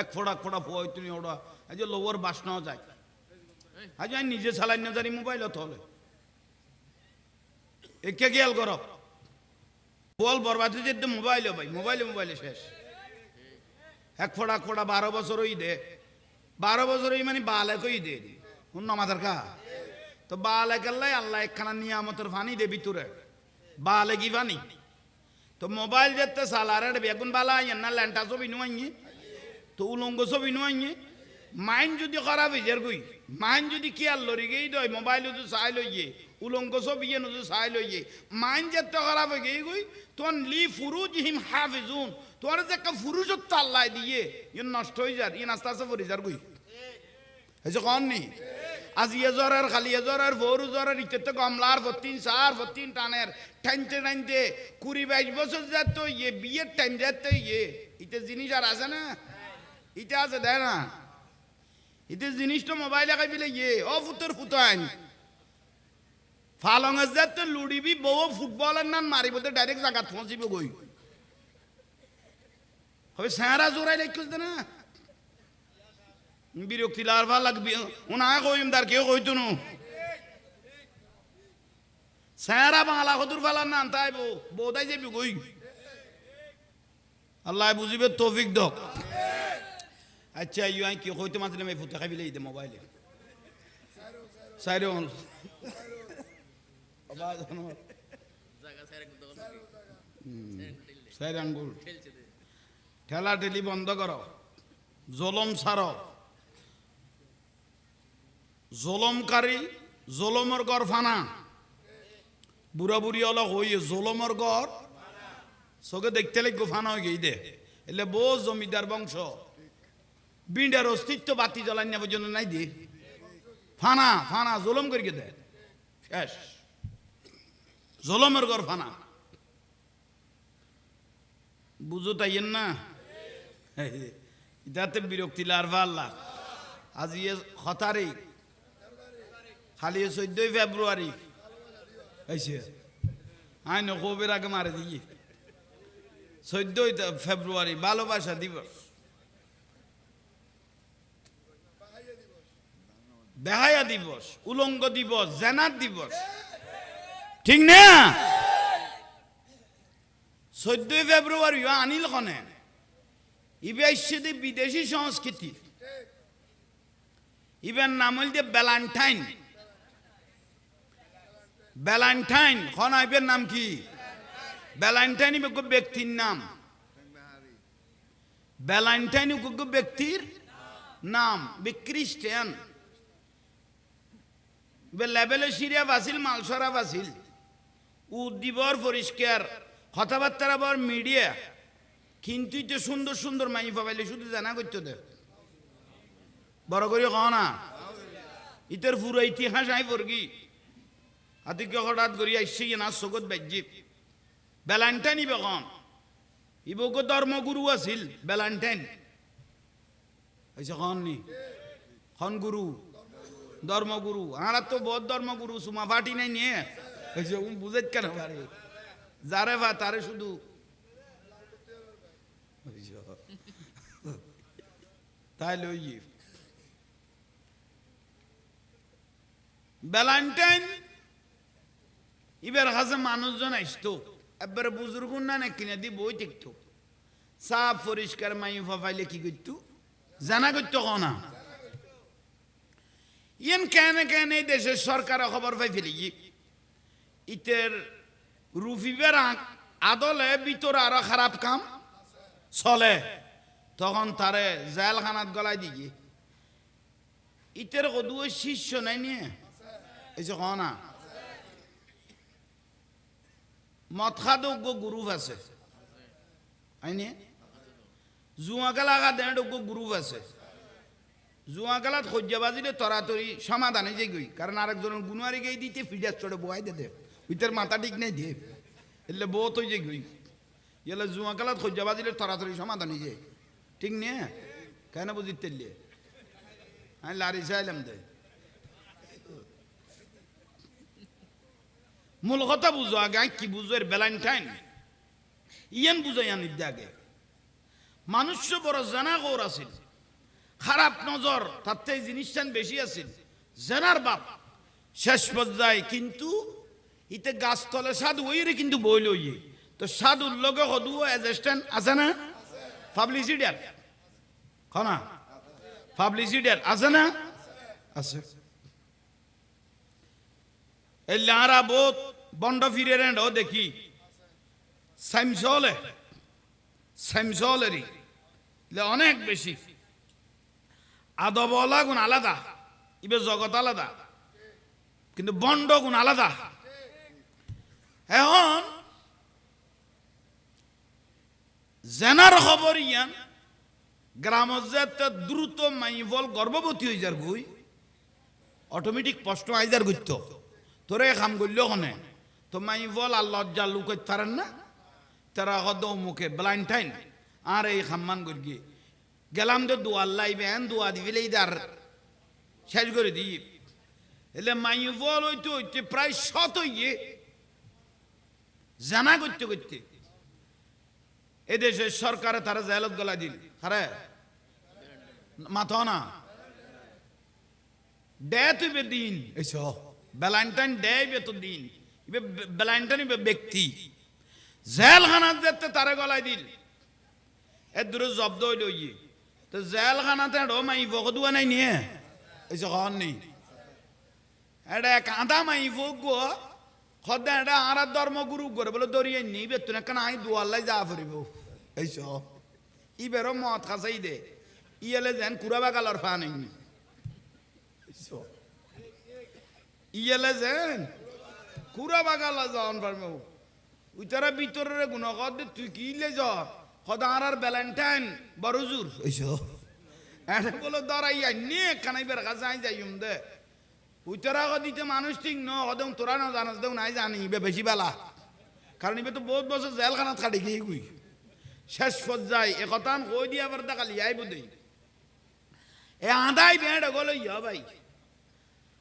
এক ফোড়া ফোই তুমি ওটা আজ লোয়ার বাসনাও যায় আজ আমি নিজে চালাই না জানি মোবাইল হলে একে খেয়াল করো বল বরবাদ যেতে মোবাইল ভাই মোবাইলে শেষ এক ফোড়া 12 বছর ওই দে 12 বছর ওই মানে বালেকই দে অন্য মাথার কা তো বালেকাল্লাই আল্লাহ একখানা নিয়ামতের ফানি দে ভিতরে বালে কি ফানি তো মোবাইল যেতে সালারে বেগুন বালা না ল্যান্টা ছবি নুয়াইয়ে তো উলঙ্গ ছবি নুয়াইয়ে মাইন্ড যদি খারাপ হয়ে যার কই মাইন যদি কি আর লড়ি গেই দয় মোবাইল যদি চাই লইয়ে উলঙ্গ ছবি যদি চাই লইয়ে মাইন যেতে খারাপ হয়ে গেই গই তোর লি ফুরুজ হিম হাফিজুন তোর যে একটা ফুরুজত তাল্লাই দিয়ে ইয়ে নষ্ট হয়ে যার ইয়ে আস্তে আস্তে পড়ে যার গই হয়েছে কন নি আজ ইয়ে জ্বরের খালি ইয়ে জ্বরের ভরু জ্বরের ইতে তো কমলার ভর্তিন সার ভর্তিন টানের টানতে টানতে 20-22 বছর যাত ইয়ে বিয়ের টাইম যাতে ইয়ে ইতে জিনিস আর আছে না ইতে আছে দেয় না ইতে জিনিসটা মোবাইলে খাই বিলে ইয়ে ও ফুতর ফুতাইন ফালঙের যাতে লুড়িবি বউ ফুটবলের নাম মারিব তো ডাইরেক্ট জায়গা পৌঁছিব গই হবে স্যাঁরা জোরাই লেখতে না বিরক্তি লার ভাল লাগবি উনা কইম তার কেউ কইতো না স্যাঁরা বাংলা কদুর ফালার নাম তাই বউদাই যাবি গই আল্লাহ বুঝিবে তৌফিক দক আচ্ছা ইউ আই কি কইতে মাত্র আমি ফুটা খাইলে দে মোবাইলে সাইরে অন আবাজ হনো জায়গা সাইরে আঙ্গুল ঠেলা ঠেলি বন্ধ করো জলম ছাড়ো জলমকারী জলমর গড় ফানা বুড়া বুড়ি হলো হইয়ে জলমর গড় চোখে দেখতে লাগবো ফানা হয়ে গেই দে এলে বউ জমিদার বংশ বিন্ডার অস্তিত্ব বাতি জ্বলাই না পর্যন্ত নাই দি ফানা ফানা জলম করিয়ে দেয় শেষ জলমের গড় ফানা বুঝো তাইয়েন না ইদাতে বিরক্তি লার ভাল্লা আজ ইয়ে হতারি খালি 14 ফেব্রুয়ারি হয়েছে আইন কবের আগে মারে দিয়ে 14 ফেব্রুয়ারি ভালোবাসা দিবস বেহায়া দিবস উলঙ্গ দিবস জেনার দিবস ঠিক না 14 ফেব্রুয়ারি আনিল কনে ইবে আসছে বিদেশি সংস্কৃতি ইবেন নাম হইল যে ভ্যালেন্টাইন ভ্যালেন্টাইন খন ইবের নাম কি ভ্যালেন্টাইন ইবে ব্যক্তির নাম ভ্যালেন্টাইন ব্যক্তির নাম খ্রিস্টান লেভেলে সিরিয়া বাসিল মালসরা বাসিল উদ্দীপর পরিষ্কার কথাবার্তা আবার মিডিয়া কিন্তু তো সুন্দর সুন্দর মাই পাবাইলে শুধু জানা করতে দে বড় করে কও না ইতের পুরো ইতিহাস আই পড়গি আতিকে হঠাৎ করি আসছে না সগত বাজ্যিপ ভ্যালেন্টাইন ইবে কন ইবক ধর্মগুরু আছিল ভ্যালেন্টাইন হয়েছে খন নি খন গুরু ধর্মগুরু আর তো বহুত ধর্মগুরু সুমা ফাটি নাই নিয়ে হয়েছে বুঝে কেন পারে যারে বা তারে শুধু তাই লই ভ্যালেন্টাইন এবার কাছে মানুষজন আসতো একবারে বুজুর্গ না কিনে দি বই দেখতো সাফ পরিষ্কার মাই ফাইলে কি করতো জানা করতো না ইয়েন কেন কেন এই দেশের সরকার খবর পাই ফেলি ইতের রুফিবের আদলে ভিতরে আরো খারাপ কাম চলে তখন তারে জেলখানাত গলাই দিয়ে ইতের কদু শিষ্য নাই নিয়ে এই যে না মদ খাদ গ্রুপ আছে আইনে জুয়াকালা দেন গ্রুপ আছে জুয়াকালাত সহ্য বাজিলে তরাতরি সমাধানে যে গই কারণ আরেকজনের গুণারি গিয়ে দিতে ফিডাস চড়ে বয়াই দে ভিতর মাথা ঠিক নেই দে এলে বউ তো যে গই এলে জুয়াকালাত সহ্য বাজিলে তরাতরি সমাধানে যে ঠিক নে কেন বুঝি তেলে আমি লারি চাইলাম দে মূল কথা বুঝো আগে কি বুঝো এর ভ্যালেন্টাইন ইয়ান বুঝো ইয়ান আগে মানুষ বড় জানা গৌর আছিল খারাপ নজর তাতে এই জিনিসটা বেশি আছিল জানার বাপ শেষ পর্যায়ে কিন্তু ইতে গাছতলে সাধু ওইরে কিন্তু বই লইয়ে তো সাধুর লগে হদু অ্যাসিস্ট্যান্ট আছে না পাবলিসিটার খনা পাবলিসিটার আছে না আছে এই লারা বহুত বন্ড ফিরে রেন্ড ও দেখি সাইমসলেরই অনেক বেশি আদবলা গুণ আলাদা ইবে জগৎ আলাদা কিন্তু বন্ড গুণ আলাদা। এখন জেনার খবর ইয়ান গ্রামত যে দ্রুত মাইফল গর্ভবতী হয়ে যার গুই অটোমেটিক প্রশ্ন আইজার গুইত তোরে খাম করল কনে তো মাইফল আর লজ্জা লুকই পারেন না তারা হদ মুখে ব্লাইন্ড টাইন আর এই খাম্মান করি গেলাম তো দোয়ার লাইবে এন দোয়া দিবিলে ইদার শেষ করে দিই এলে মাইফল হইতে হইতে প্রায় শত হইয়ে জানা করতে করতে এদেশের সরকারে তারা জেলত গলা দিল আরে মাথা না ডে তুইবে দিন এসো ভ্যালেন্টাইন ডে বে তো দিন ইবে ভ্যালেন্টাইন ইবে ব্যক্তি জেলখানাত যেতে তারে গলায় দিল এর দূরে জব্দ হইল ইয়ে তো জেলখানাতে ডো মাই ভগদুয়া নাই নিয়ে এসো খাওয়ার নেই এটা কাঁদা মাই ভোগ গো খদ্দা এটা আর ধর্মগুরু করে বলে দরিয়ে নেই বেতন কেন আই দুয়াল্লাই যা ফুরিব এইস ইবেরও মত খাসাই দে ইয়েলে যেন কুড়াবা কালার ফা নেই ইয়েলে যেন কুড়াবা কালা যাওয়ান পারবে উইতারা ভিতরের গুণ কদ তুই কি লে যা খদা আর ভ্যালেন্টাইন বড় জোর এইস এটা বলো দরাইয়া নিয়ে খানাই বের কাছে আই যাইম দে উইতারা দিতে মানুষ ঠিক ন হদম তোরা না জানাস দেও নাই জানি ইবে বেশি বেলা কারণ ইবে তো বহুত বছর জেলখানাত কাটি গিয়ে গুই শেষ পর্যায়ে এ কথা কই দিয়া আবার দেখালি আই বুঝি এ আদাই বেড় গলো ইয়া ভাই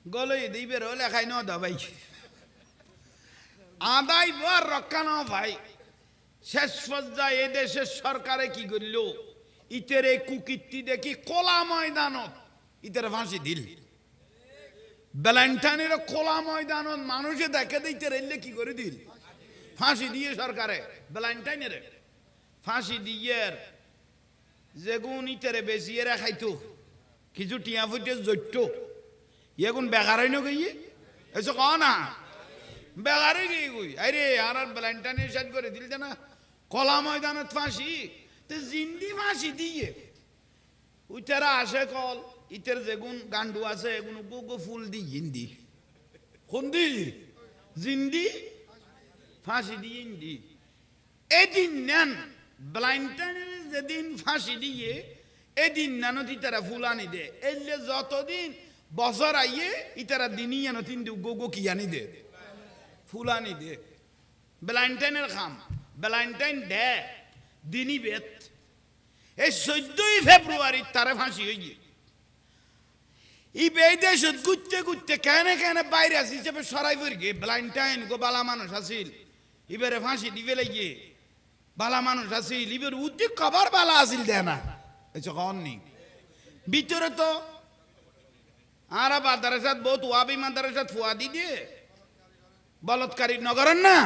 গলো দিবে রো লেখাই ন দা ভাই আদাই বার রক্ষা না ভাই শেষ পর্যায়ে এ দেশের সরকারে কি করল ইতের এই কুকীর্তি দেখি কোলা ময়দানত ইতের ফাঁসি দিল ভ্যালেন্টাইনের খোলা ময়দানত মানুষে দেখে দিতে রেললে কি করে দিল ফাঁসি দিয়ে সরকারে ভ্যালেন্টাইনের ফাঁসি দিয়ে যেগুন ইতারে বেশিয়ে রাখাইতো কিছু টিয়া ফুটে জৈট ইয়েগুন বেকারাই ন গিয়ে এসে ক না বেকারে গিয়ে গুই আরে আর ভ্যালেন্টাইনের সাথ করে দিল না খোলা ময়দানত ফাঁসি তো জিন্দি ফাঁসি দিয়ে উইতারা আসে কল ইতের যেগুন গান্ডু আছে এগুন গো ফুল দি হিন্দি হন্দি জিন্দি ফাঁসি দি হিন্দি এদিন নেন ভ্যালেন্টাইনের যেদিন ফাঁসি দিয়ে এদিন নানত ইতারা ফুল আনি দে এলে যতদিন বছর আইয়ে ইতারা দিনই আনো তিন গো কি আনি দে ফুল আনি দে ভ্যালেন্টাইনের খাম ভ্যালেন্টাইন দে দিনই বেত এই 14ই ফেব্রুয়ারি তারা ফাঁসি হয়ে গিয়ে ই বেদেশ ঘুরতে ঘুরতে কেনে কেনে বাইরে আসি হিসেবে সরাই ফির গিয়ে ভ্যালেন্টাইন গো বালা মানুষ আসিল ইবারে ফাঁসি দিবে লাগিয়ে বালা মানুষ আসিল ইবের উদ্যোগ কবার বালা আসিল দেয় না এসে কন নি ভিতরে তো আর মাদ্রাসাত বহুত ওয়াবি মাদ্রাসাত ফুয়া দি দিয়ে বলৎকারী নগরেন না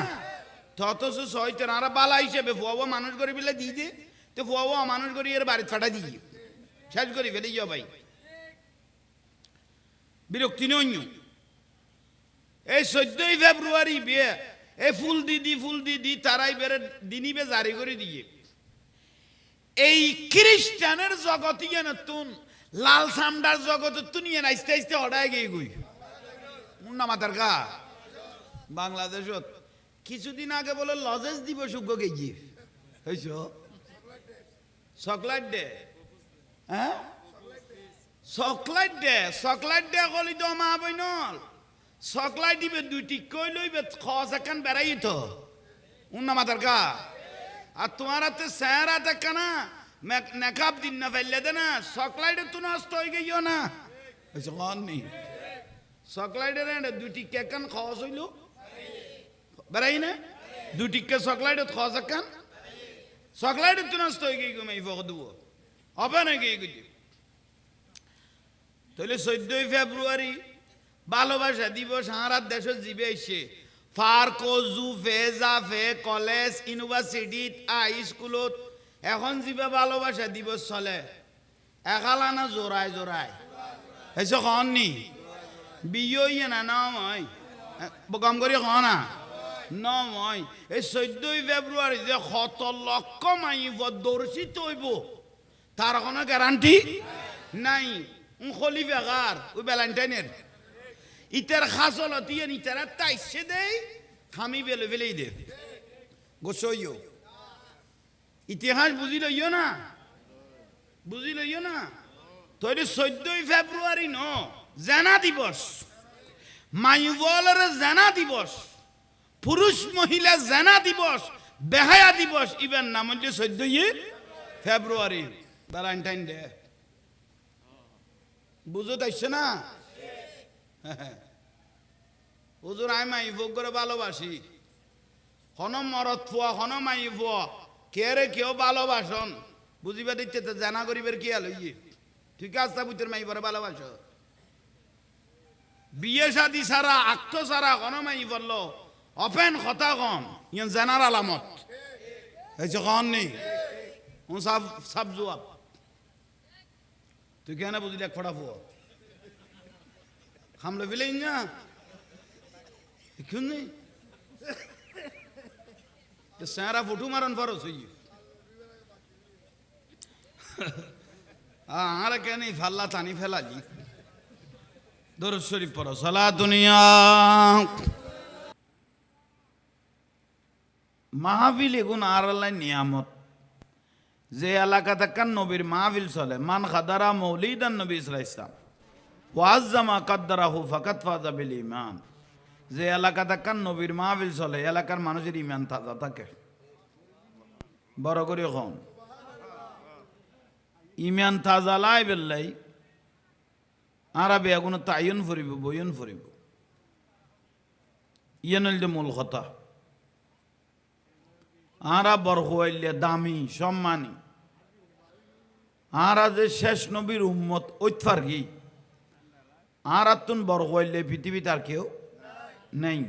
অথচ সহিতেন আর বালা হিসেবে ফুয়াবো মানুষ করে বিলে দিয়ে দে তো ফুয়াবো মানুষ করি এর বাড়ি ফাটা দিয়ে শেষ করি ফেলে যাও ভাই বিরক্তি নই এই 14ই ফেব্রুয়ারি বিয়ে এই ফুল দিদি তারাই বেড়ে দিনিবে জারি করে দিয়ে এই খ্রিস্টানের জগতে নতুন লাল সামডার জগতে তুই আস্তে আস্তে হঠায় গিয়ে গুই মুন্না মাতার গা বাংলাদেশত কিছুদিন আগে বলে লজেস দিব সুজ্ঞ গিয়ে হয়েছ চকলেট দে হ্যাঁ চকলেট দে কলি তো মা বইনল চকলেট দিবে দুইটি কই লইবে খস এখান বেড়াই তো উন্না মাতার গা আর তোমার হাতে স্যার হাতে কানা নেকাব দিন না ফেললে দে না চকলেটে তো নষ্ট হয়ে গেও না নি চকলেটের দুইটি কেকান খস হইল বেড়াই না দুইটি কে চকলেটে খস এখান চকলেটে তো নষ্ট হয়ে গিয়ে মাই ফক দেবো হবে না গিয়ে গেছি তাহলে 14ই ফেব্রুয়ারি ভালোবাসা দিবস সারা দেশ জিবে এসে পার্ক জুফে জাফে কলেজ ইউনিভার্সিটি স্কুলত এখন জিবে ভালোবাসা দিবস চলে একালানা জোড়ায় জোড়ায় এসে খন নি বিয়ে না নয় কম করি খ না নয় এই 14ই ফেব্রুয়ারি যে 100 লক্ষ মাইব দর্শিত হইব তার কোনো গ্যারান্টি নাই খলিফা গার ওই ভ্যালেন্টাইনের ইতার খাসল দিয়ে ইতারা তাইছে দেই খামি বেলে ফেলেই দে গোসইও ইতিহাস বুঝি লইও না বুঝি লইও না তৈরি 14ই ফেব্রুয়ারি ন জেনা দিবস মাইবলের জেনা দিবস পুরুষ মহিলা জেনা দিবস বেহায়া দিবস ইবেন নাম হচ্ছে 14ই ফেব্রুয়ারি ভ্যালেন্টাইন ডে বুঝো তাইছে না হুজুর আই মাই ভোগ করে ভালোবাসি হন মরত ফুয়া হন মাই ফুয়া কে রে কেউ ভালোবাসন বুঝিবা দিচ্ছে তো জানা গরিবের কি আলো ইয়ে ঠিক আছে বুঝতে মাই পরে ভালোবাসো বিয়ে শাদি সারা আক্ত সারা হন মাই বললো অপেন কথা কন ইয়ান জানার আলামত এই যে কন নেই ও সব সব জবাব তুই কেন বুঝলি এক ফোটা ফুয়া খামলো ফেলে না क्यों नहीं तो सारा फोटो मारन फरोस हुई आरे क्या नहीं फल्ला तानी फैला जी दुरूद शरीफ पढ़ो सला दुनिया মাহফিল এগুন আর আল্লাহ নিয়ামত যে এলাকা তাকান নবীর মাহফিল চলে মান খাদারা মৌলিদান নবী সাল্লাল্লাহু আলাইহি ওয়াসাল্লাম ওয়াজ্জামা কাদ্দারাহু ফাকাত ফাযা বিল ঈমান যে এলাকা তাকান নবীর মাহফিল চলে এলাকার মানুষের ইমান তাজা থাকে বড় করে কম ইমান তাজা লাই বেল্লাই আরবে এগুলো তাইন ফুরিব বইন ফুরিব ইয়েন হইলে মূল কথা আরা বড় হইলে দামি সম্মানী আরা যে শেষ নবীর উম্মত ঐতফার কি আর তুন বড় হইলে পৃথিবীতে আর কেউ নেই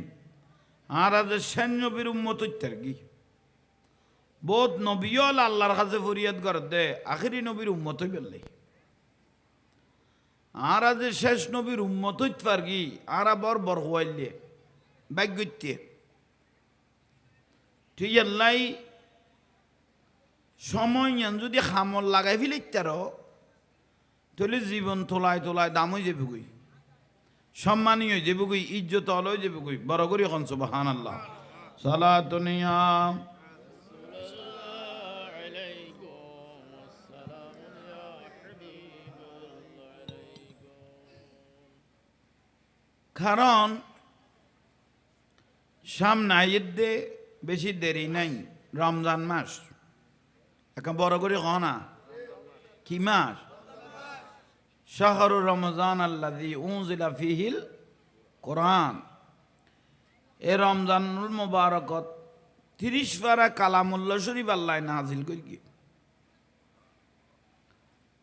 আর যে শেষ নবীর উম্মত ঐতার কি বহুত নবীল আল্লাহর কাছে ফরিয়াদ করে দে আখিরি নবীর উম্মত হই বেললে আর যে শেষ নবীর উম্মত ঐতফার কি আর বড় বড় হইলে ভাগ্যতে ঠিক আল্লাহ সময় যদি খামল লাগাই ফেলিতার তাহলে জীবন তোলায় তোলায় দাম হয়ে যাবে কই সম্মানী হয়ে যাবে কই ইজ্জত আলো হয়ে যাবে কই বড় করি এখন সুবহানাল্লাহ সালাতুনিয়া কারণ সামনে ঈদে বেশি দেরি নাই রমজান মাস এখন বড় করে ক না কি মাস শাহরুর রমজান আল্লাযী উনজিলা ফীহিল কোরআন এ রমজানুল মুবারাকত 30 পারা কালামুল্লাহ শরীফ আল্লাহ নাজিল করি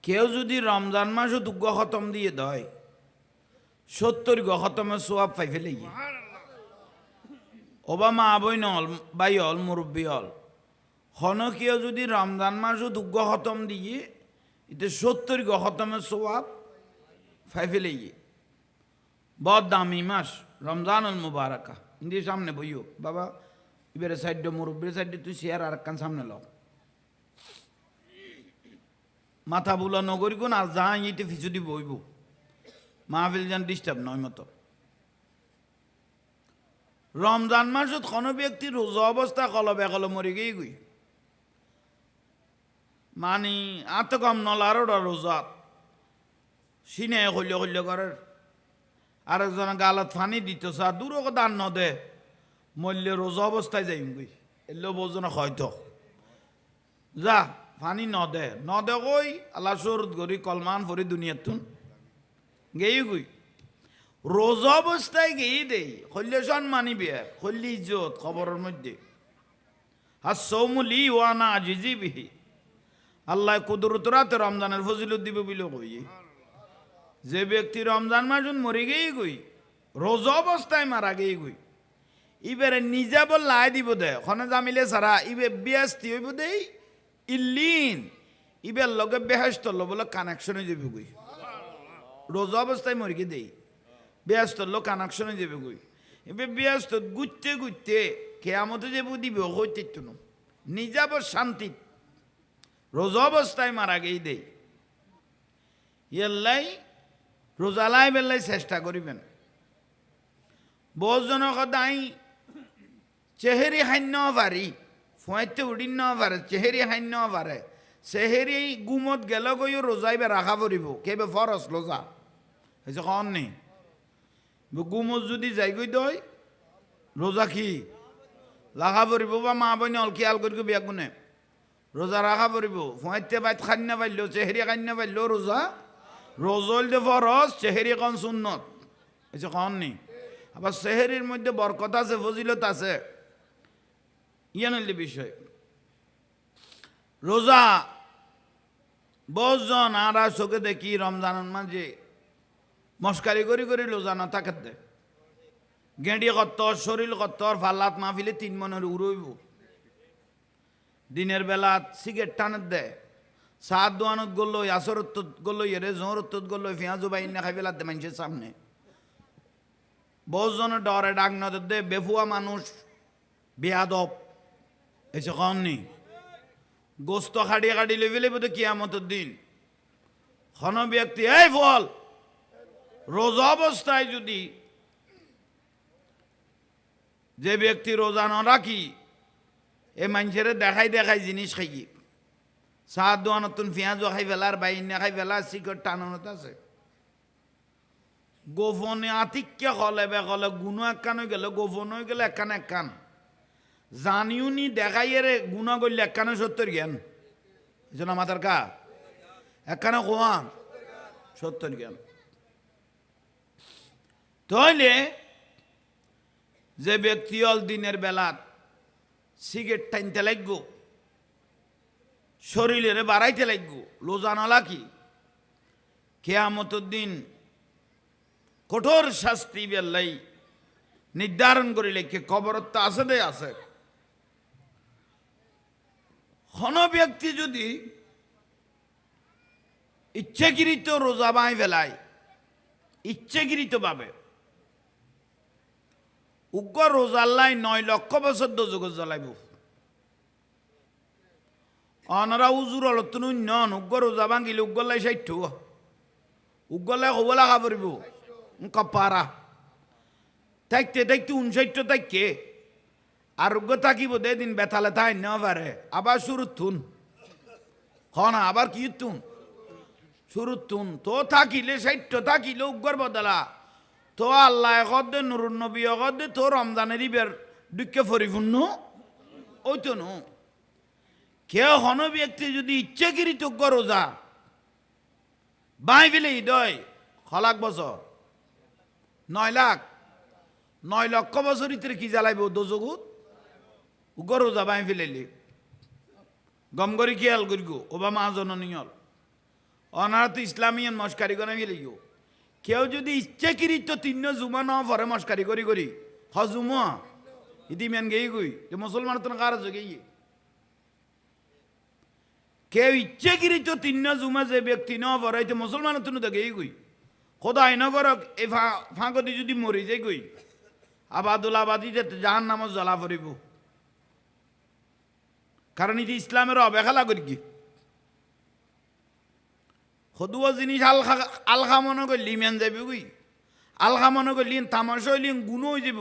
কেউ যদি রমজান মাসও দুগ্গ খতম দিয়ে দেয় 70 গো খতমের সোয়াব পাই ফেলে ওবামা আবইন হল বাই হল মুরব্বী হল হনকীয় যদি রমজান মাসও দুগ্গ খতম দিয়ে এতে 70 গো খতমের সোয়াব পাই ফেলে বড় দামি মাস রমজানুল মুবারাকা ইন্দি সামনে বইও বাবা এবারে সাইড মুরব্বীর সাইডে তুই চেয়ার আর একখান সামনে লও মাথা বুলা নগরী কোন আর যা ইতে ফিচু দি বইব মাহফিল যান ডিস্টার্ব নয় মতো রমজান মাসত কোনো ব্যক্তি রোজা অবস্থা কলবে কল মরে গিয়ে গই মানে আত কম নলারো রোজা সিনে হইলে হইলে করার আরেকজন গালত ফানি দিত চা দূরও দান নদে মল্য রোজা অবস্থায় যাইম গই এলো বোঝনা হয়তো যা ফানি নদে নদে কই আল্লাহ সরদ গরি কলমান ফরি দুনিয়াতুন গেই গই রোজা অবস্থায় গিয়ে দেই হইলে সম্মানী বিয়ে হইলে ইজ্জত খবরের মধ্যে আর সৌমুলি ওয়ানা আজিজি বিহি আল্লাহ কুদরত রাতে রমজানের ফজিলত দিবে বলে কই যে ব্যক্তি রমজান মাস মরে গেই গই রোজা অবস্থায় মারা গেই গই ইবারে নিজা বল লাই দিব দে খনে জামিলে সারা ইবে বিয়াস্তি হইব দেই ইল্লিন ইবের লগে বেহেশত লো বলে কানেকশন হয়ে যাবে গই রোজা অবস্থায় মরে গিয়ে দেই ব্যস্ত লোক কানেকশন হয়ে যাবে গই এবার ব্যস্ত গুজতে গুজতে কেয়ামতে যে দিবে হইতে তো নিজা বল শান্তি রোজা অবস্থায় মারা গেই দেই ইয়াল্লাই রোজালাই বেলাই চেষ্টা করিবেন বহুজনের সদাই চেহেরি হান্য পারি ফুঁয়াইতে উড়ি ন পারে চেহেরি হান্য পারে চেহেরি গুমত গেল গইও রোজাইবে রাখা পড়িব কেবে ফরস রোজা হয়েছে কন নেই গুমত যদি যাই গই দই রোজা কি রাখা পড়িব বা মা বইনে অলখিয়াল করি বিয়া গুনে রোজা রাখা পড়িব ফুঁয়াইতে বাইত খান্য পাইলেও চেহেরি খান্য পাইলেও রোজা রোজল দে ফরস চেহেরি কন সুন্নত হয়েছে কন নেই আবার চেহেরির মধ্যে বরকত আছে ফজিলত আছে ইয়ানলি বিষয় রোজা বহুজন আর চোখে দেখি রমজানের মাঝে মস্কারি করি করি রোজা না থাকে দে গেঁড়ি কত্তর শরীর কত্তর ফাল্লাত মাহফিলে 3 মনের উড়ইব দিনের বেলা সিগারেট টানের দেয় সাত দোয়ানত গল্লো আসরত গল্লো এরে জোহরত গল্লো পেঁয়াজু বাইন না খাই ফেলাতে মানুষের সামনে বহুজনের ডরে ডাক নজর দে বেফুয়া মানুষ বেয়াদব এসে কম নেই গোস্ত খাড়িয়ে খাড়ি লেবে লেবে তো কিয়ামতের দিন খন ব্যক্তি এই ফল রোজা অবস্থায় যদি যে ব্যক্তি রোজা না রাখি এ মানুষের দেখাই দেখাই জিনিস খাই সাত দোয়া নতুন পেঁয়াজও খাই ফেলার বাইন না খাই ফেলা সিগারেট টানানোতে আছে গোপনে আতিক্য হলে বেকলে গুণ একখান হয়ে গেলে গোপন হয়ে গেলে একখান একখান জানিও নি দেখাই রে গুণা করলে একখানে 70 জ্ঞান এই জন্য মাথার কা একখানে কোয়ান 70 জ্ঞান তাহলে যে ব্যক্তি অল দিনের বেলা সিগারেট টাইনতে লাগব শরীরের বাড়াইতে লাগব রোজা নলা কি কিয়ামতের দিন কঠোর শাস্তি বেলাই নির্ধারণ করে লেখে কবরত আছে দে আছে কোন ব্যক্তি যদি ইচ্ছাকৃত রোজা বাঁই ফেলায় ইচ্ছাকৃত ভাবে উগ্র রোজাল্লাই 9 লক্ষ বছর দোজক জ্বলাইব অনারা উজুর অলতুন নন উগ্র রোজা ভাঙিলে উগ্রলাই 60 উগ্রলাই হবলা খাবরিব কপারা থাকতে থাকতে 59 থাকতে আরোগ্য থাকিব দে দিন বেতালে তাই না পারে আবার শুরু তুন না আবার কি তুন শুরু তুন তো থাকিলে 60 থাকিলে উগ্র বদলা তো আল্লাহ কদে নুরুন নবী কদে তো রমজানের ইবের দুঃখে পরিপূর্ণ ওই তো নো কেউ হন ব্যক্তি যদি ইচ্ছাকৃত রোজা বাই ফেলে দয় খলাক বছর 9 লক্ষ বছর ইতরে কি জ্বালাইব দোজগুত উগ্র রোজা বাই ফেলেলি গম করি খেয়াল করি গো ওবা মা জননীয় অনারা তো ইসলামিয়ান মস্কারি করে ফেলে গো কেউ যদি ইচ্ছাকৃত 3 জুমা ন পরে মস্কারি করি করি হজুমা ইতিমেন গেই গই যে মুসলমান তো কার গিয়ে কেউ ইচ্ছাকৃত 3 জুমা যে ব্যক্তি ন পরে মুসলমান তো গেই গই খোদাই নগরক এ ফাঁকতি যদি মরি যাই গই আবাদুল আবাদি যে জাহান নামত জ্বলা পড়িব কারণ এটি ইসলামের অবহেলা করি কি সদুয়া জিনিস আলখা মনে করলি মেন যাবি গই আলখা মনে করলি তামাশা হইলি গুণ হয়ে যাব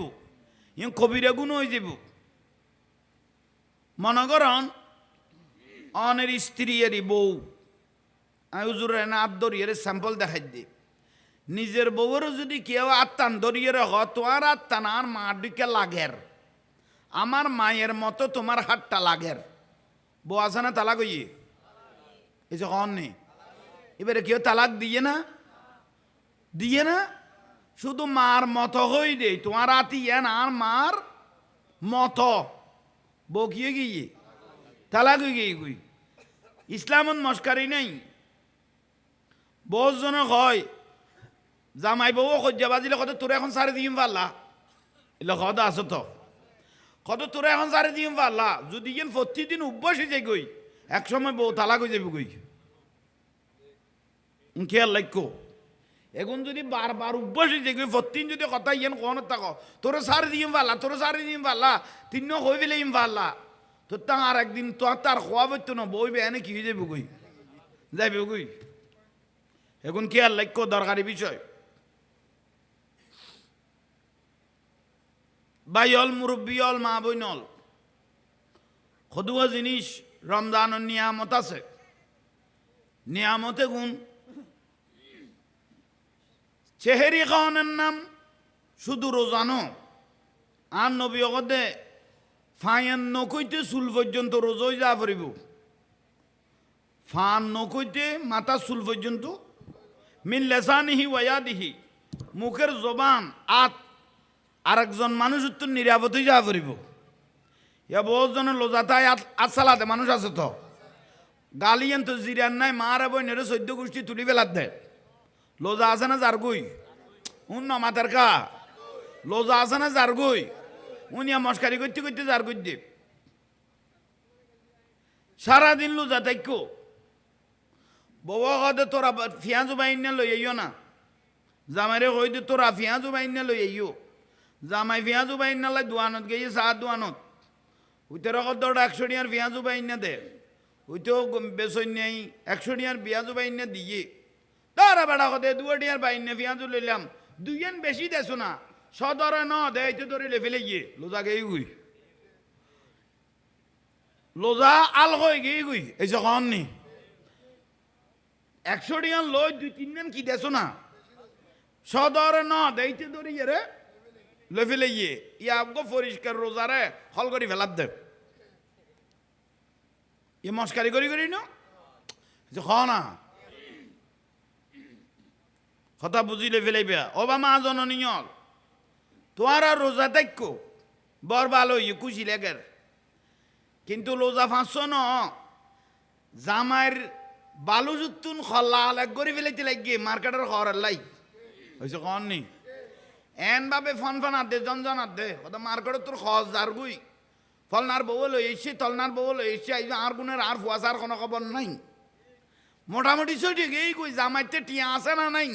ইয়ে কবিরা গুণ হয়ে যাব মনে করেন অনের স্ত্রী এর বউ আমি হুজুর না আদর এর স্যাম্পল দেখাই দিই নিজের বউয়েরও যদি কেউ আত্মান ধরিয়ে রাখ তোমার আত্মান আর মা দিকে লাগের আমার মায়ের মতো তোমার হাতটা লাগের বউ আছে না তালাক হইয়ে এই যে কন নেই এবারে কেউ তালাক দিয়ে না শুধু মার মতো হই দে তোমার আতি আর মার মতো বউ কিয়ে গিয়ে তালাক হয়ে গিয়ে গুই ইসলামত মস্কারি নেই বহুত জন হয় জামাই বউ সজ্জা বাজিলে কত তোর এখন সারি দিম পারলা এলে কত আছো তো কত তোর এখন সারি দিম পারলা যদি ইন প্রতিদিন উভ্যাসে যাই গই একসময় বউ তালাক হয়ে যাবে গই খেয়াল লক্ষ্য এখন যদি বারবার উভ্যাসে যাই গই প্রতিদিন যদি কথা ইয়েন কোন থাকো তোর সারি দিম পারলা তোর সারি দিম পারলা 3 হয়ে ফেলে ইম পারলা তোর তা আর একদিন তো তার খোয়া বইতো না বই বেনে কি হয়ে যাবে গই যাইবে গই এখন কি আর লক্ষ্য দরকারি বিষয় ভাই অল মুরব্বী অল মা বইন অল খদুয়া জিনিস রমজানের নিয়ামত আছে নিয়ামতে গুণ চেহারি খাওয়ানোর নাম শুধু রোজানো আর নবী অগদে ফায়ান নকইতে চুল পর্যন্ত রোজই যা পারিব ফান নকইতে মাথা চুল পর্যন্ত মিন লেসানিহি ওয়াদিহি মুখের জবান আত আরেকজন মানুষ উত্তর নিরাপদই যা পারিব ইয়া বহুজনের লোজাতায় আসালাতে মানুষ আছে তো গালিয়ান তো জিরান নাই মারা বই নেড়ে 14 গোষ্ঠী তুলি ফেলার দে লোজা আছে না জারগুই উন না মাতার কা লোজা আছে না জারগুই উনিয়া মস্কারি করতে করতে জারগুই দে সারাদিন লোজা তাইকো বউয়া কদে তোরা পেঁয়াজু বাইন লই আইও না জামাইরে কই দে তোরা পেঁয়াজু বাইন লই আইও জামাই পেঁয়াজু বাইন না লাই দোয়ানত গিয়ে সাত দোয়ানত উইতের কদর 100 টিয়ার পেঁয়াজু বাইন না দে উইতেও বেসন নেই 100 টিয়ার পেঁয়াজু বাইন না দিয়ে তারা বেড়া কদে 2 টিয়ার বাইন না পেঁয়াজু লইলাম দুইয়েন বেশি দেছো না সদরে ন দেইতে ধরে লেফেলে গিয়ে লোজা গেই গুই লোজা আল হয়ে গেই গুই এই যখন নি 100 টিয়ার লই 2-3 দিন কি দেছো না সদরে ন দেইতে ধরে রে লেফেলে গিয়ে ইয়া গো পরিষ্কার রোজারে হল করি ফেলার দে ই মস্কারি করি করি না যে খ না কথা বুঝিলে ফেলাইবে অবা মা জননীয় তোমার আর রোজা দেখো বর ভালো ইয়ে খুশি লেগের কিন্তু রোজা 500 ন জামাইর বালু জুতুন খল্লা আলাগ করে ফেলাইতে লাগিয়ে মার্কেটের খবর লাই হয়েছে কন নি এন ভাবে ফন ফন আদে জন আদে কথা মার্কেটে তোর খজ জারগুই ফলনার বউ লই এসে তলনার বউ লই এসে আর গুণের আর ফুয়াশার কোনো খবর নাই মোটামুটি সঠিক এই কই জামাইতে টিয়া আছে না নাই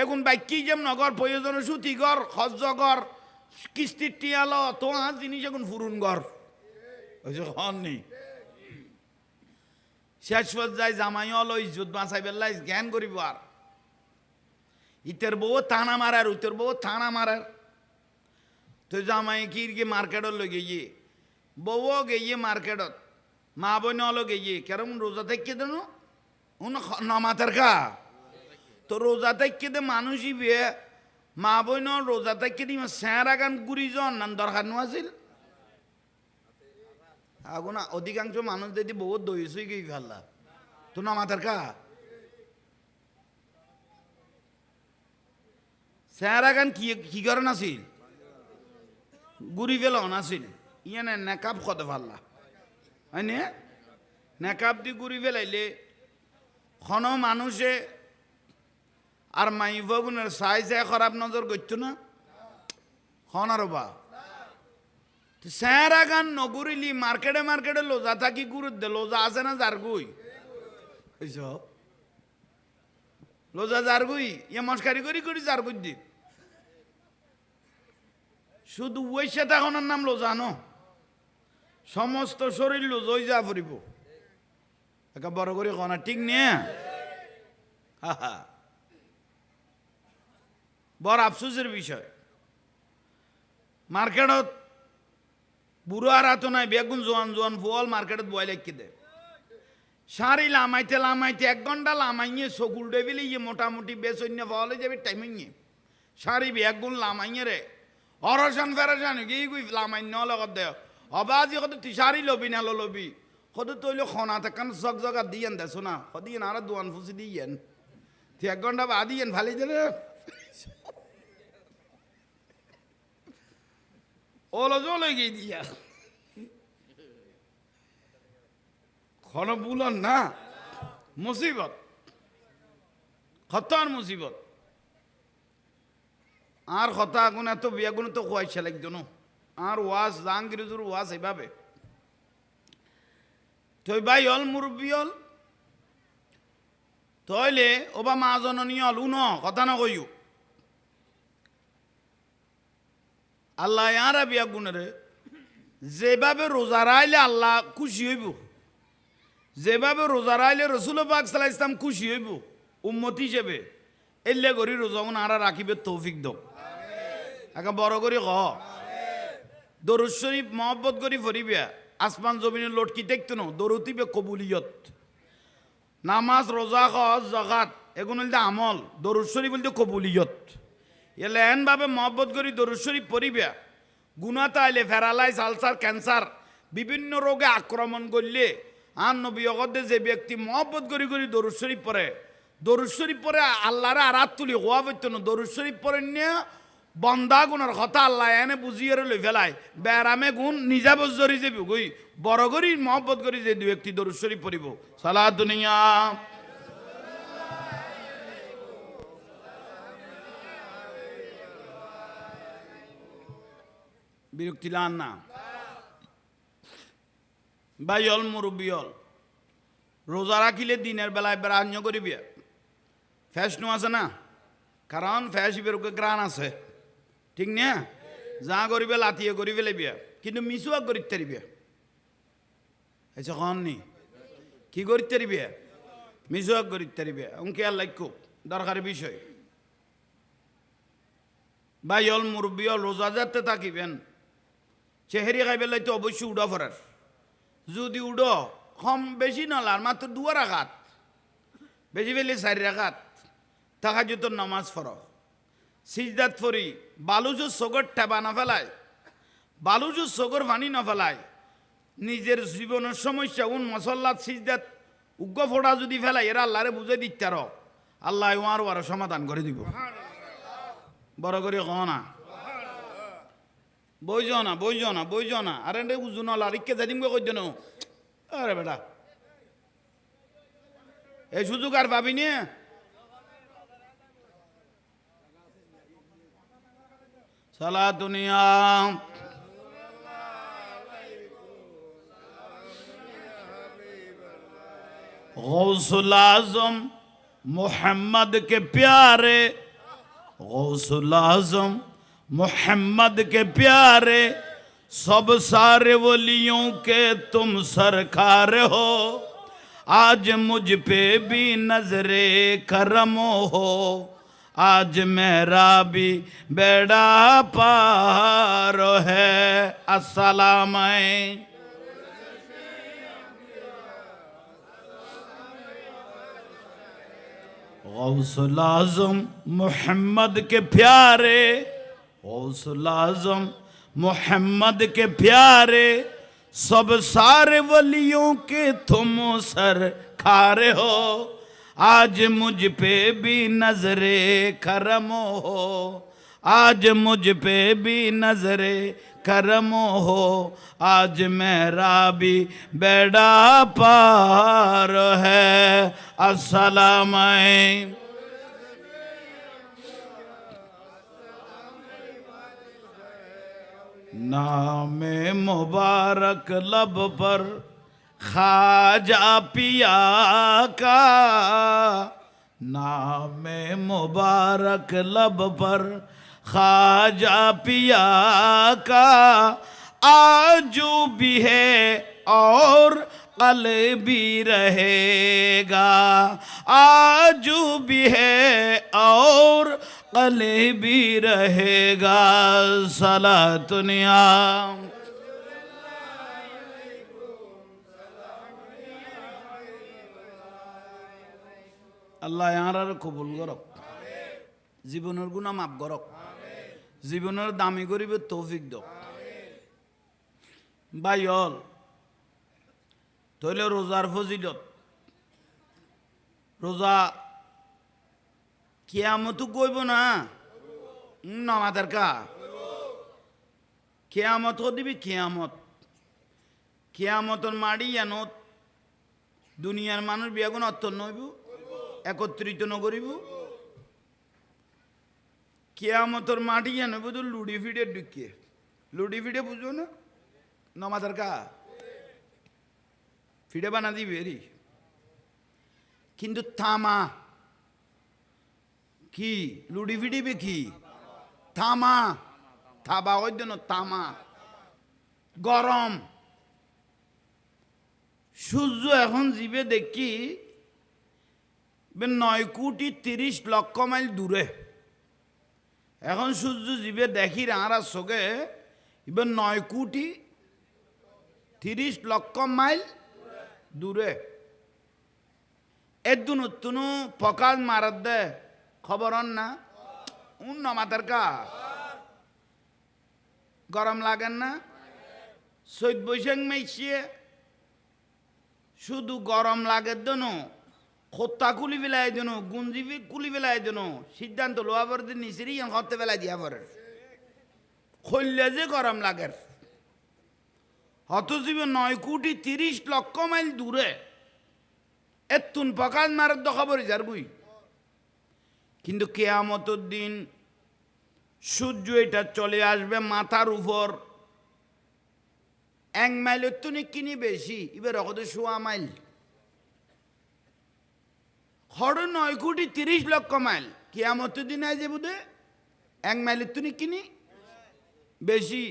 এখন বাইকি যেম নগর প্রয়োজনে সুতি ঘর খজ্জ ঘর কিস্তির টিয়াল তো আর জিনিস এখন ফুরুন ঘর হন নি শেষ পর্যায়ে জামাই হলো ইজ্জত বাঁচাই পেলাই জ্ঞান করিব আর ইতের বউ থানা মারার উতের বউ থানা মারার তো জামাই কি মার্কেটত লৈ গিয়ে বউও গিয়ে মার্কেটত মা বোন হলো গিয়ে কেরম রোজা থেকে দেন নমাতের কা তো রোজা থেকে দে মানুষই বিয়ে মা বোন রোজা থেকে দি স্যাঁরা গান গুড়ি জন নান দরকার নো আছিল আগুন অধিকাংশ মানুষ যদি বহুত দইছই গিয়ে ফেললা তো নমাতের কা স্যাঁরা গান কি করেন আছিল গুড়ি ফেলা নাছিল ইয়ে নেকাপ কত পারলা হয় নে নেকাপ দি গুড়ি ফেলাইলে খন মানুষে আর মাই বাবুনের সাইজে খারাপ নজর করতো না খন আর বা স্যাঁরা গান নগুরিলি মার্কেটে মার্কেটে লোজা থাকি গুরুত দে লোজা আছে না জারগুই লোজা জারগুই ইয়ে মস্কারি করি করি জারগুই দি শুধু ওই সেতাখনের নাম লোজানো সমস্ত শরীর লোজই যা ফুরিব একা বড় করে কনা ঠিক নিয়ে বড় আফসোসের বিষয় মার্কেটত বুড়ো আর আতো নাই বেগুন জোয়ান জোয়ান ফল মার্কেটত বয় লেখি দে সারি লামাইতে লামাইতে 1 ঘন্টা লামাইয়ে সকুল ডেবিলে ইয়ে মোটামুটি বেসন্য ফলে যাবে টাইমিংয়ে সারি বেগুন লামাইয়ে রে অরসান ফেরাসান গিয়ে গুই লামাইন্য লগত দে অবাজি কত তিসারি লবি না লবি কত তৈল খনা থাকান জগ জগা দিয়েন দেছো না কদিন আর দোয়ান ফুসি দিয়েন 1 ঘন্টা বা দিয়েন ভালি দেবে ওলো জলে গিয়ে দিয়া খন বুলন না মুসিবত খতর মুসিবত আর কথা আগুন এত বিয়াগুন তো খুয়াইছে লাগতো না আর ওয়াজ জাহাঙ্গীরুর ওয়াজ এইভাবে তুই ভাই হল মুরব্বী হল তইলে ওবা মা জননী হল উন কথা না কইও আল্লাহ ইয়ারা বিয়াগুনের যেভাবে রোজা রাইলে আল্লাহ খুশি হইব যেভাবে রোজা রাইলে রসুল পাক সাল্লাল্লাহু আলাইহি ওয়াসাল্লাম খুশি হইব উম্মত হিসেবে এলে করি রোজাগুন আর রাখিবে তৌফিক দাও একা বড় করি হ দরুদ শরীফ মহব্বত করি ফরিবে আসমান জমিনের লটকি দেখতো না দরুতিবে কবুলিয়ত নামাজ রোজা হজ জাকাত এগুলো হইতে আমল দরুদ শরীফ বলতে কবুলিয়ত এলে এনভাবে মহব্বত করি দরুদ শরীফ পড়িবে গুণা তাইলে ফেরালাইস আলসার ক্যান্সার বিভিন্ন রোগে আক্রমণ করলে আর নবী অগদে যে ব্যক্তি মহব্বত করি করি দরুদ শরীফ পড়ে দরুদ শরীফ পড়ে আল্লাহরে আরাত তুলি হওয়া পড়তো না দরুদ শরীফ পড়ে নিয়ে বন্দা গুণের কথা আল্লাহ এনে বুঝিয়ে লই ফেলায় বেড়ামে গুণ নিজা বজরি যে গই বড় করি মহব্বত করি যে ব্যক্তি দরুদ শরীফ পড়িব সালাত দুনিয়া বিরক্তি লান না বাইল মুরব্বিয়ল রোজা রাখিলে দিনের বেলায় বেড়ান্য করিবে ফ্যাশনও আছে না কারণ ফ্যাশ বেরোকে গ্রান আছে ঠিক না যা করিবে লাতিয়ে করি ফেলিবে কিন্তু মিসুয়া করি তারিবে এসে কননি কি করি তারিবে মিসুয়া করি তারিবে অঙ্কে আল্লাহ খুব দরকারি বিষয় বাইল মুরব্বিয়ল রোজা যাতে থাকিবেন চেহারি খাইবে তো অবশ্যই উড়া ফরার যদি উড়ো কম বেশি নলার মাত্র 2 রাকাত বেশি ফেলে 4 রাকাত তাহাজ্জুদের নামাজ পড়ো সিজদাত ফরি বালুজু সগর টেবা না ফেলায় বালুজু সগর পানি না ফেলায় নিজের জীবনের সমস্যা উন মসল্লাত সিজদাত উগ্র ফোড়া যদি ফেলায় এরা আল্লাহরে বুঝে দিতে আরো আল্লাহ ওয়ার সমাধান করে দিব বড় করে কও না বইজ না আরে উজু নলা রিক্কে যাই দিম কই দেন আরে বেটা এই সুযোগ আর পাবি নি সালাত দুনিয়া गौसुल आजम मोहम्मद के प्यारे गौसुल आजम मोहम्मद के प्यारे सब सारे वलियों के तुम सरकार हो आज मुझ पे भी नजरे करम हो आज मेरा भी बेड़ा पार है अस्सलाम गौसुल आजम मोहम्मद के प्यारे गौसुल आजम मोहम्मद के प्यारे सब सारे वलियों के तुम सरकार हो आज मुझ पे भी नजरे करम हो आज मुझ पे भी नजरे करम हो आज मेरा भी बेड़ा पार है अस्सलाम नाम मुबारक लब पर ख्वाजा पिया का नाम मुबारक लब पर ख्वाजा पिया का आजू भी है और कल भी रहेगा आजू भी है और कल भी रहेगा सलात नियाम আল্লাহ ইয়ার কবুল করক জীবনের গুনাহ মাফ করক জীবনের দামি করিবে তৌফিক দাও বাইল তইলে রোজার ফজিলত রোজা কিয়ামত কইব না নামাজের কা কিয়ামত দিবি কিয়ামতর মাড়ি জানত দুনিয়ার মানুষ বিয়াগুন অর্থ নইব একত্রিত নকরিব কিয়ামতর মাটি জানব তো লুডি ফিডে ঢুকিয়ে লুডি ফিডে বুঝো না নমাদার কা ফিডে বানা দিবি এরি কিন্তু থামা কি লুডি ফিডিবে কি থামা থাবা ওই জন্য তামা গরম সূর্য এখন জিবে দেখি এবার 9,30,00,000 মাইল দূরে। এখন সূর্য জীবে দেখি আর চোখে এবার 9,30,00,000 মাইল দূরে। এর দুনো ফকাল মারাত দে খবর না উন্ন মাতার কা গরম লাগেন না? চৈত বৈশাখ মাইছিয়ে শুধু গরম লাগে দেন, খোত্তা কুলি বেলায় দেন, গুঞ্জি কুলি বেলায় দেন, সিদ্ধান্ত লোয়া পর দিন নিচেরই হতে বেলায় দিয়া পরে খৈলে যে গরম লাগে। হতজীবে 9,30,00,000 মাইল দূরে এতুন পকাল মারার খবর যার বুই। কিন্তু কেয়ামতের দিন সূর্য এটা চলে আসবে মাথার উপর 1 মাইলের তো কিনি বেশি, এবার কত 1.5 মাইল। 9,30,00,000 মাইল কেয়ামতের দিন আই যে বুধে 1 মাইলের তো কিনি বেশি।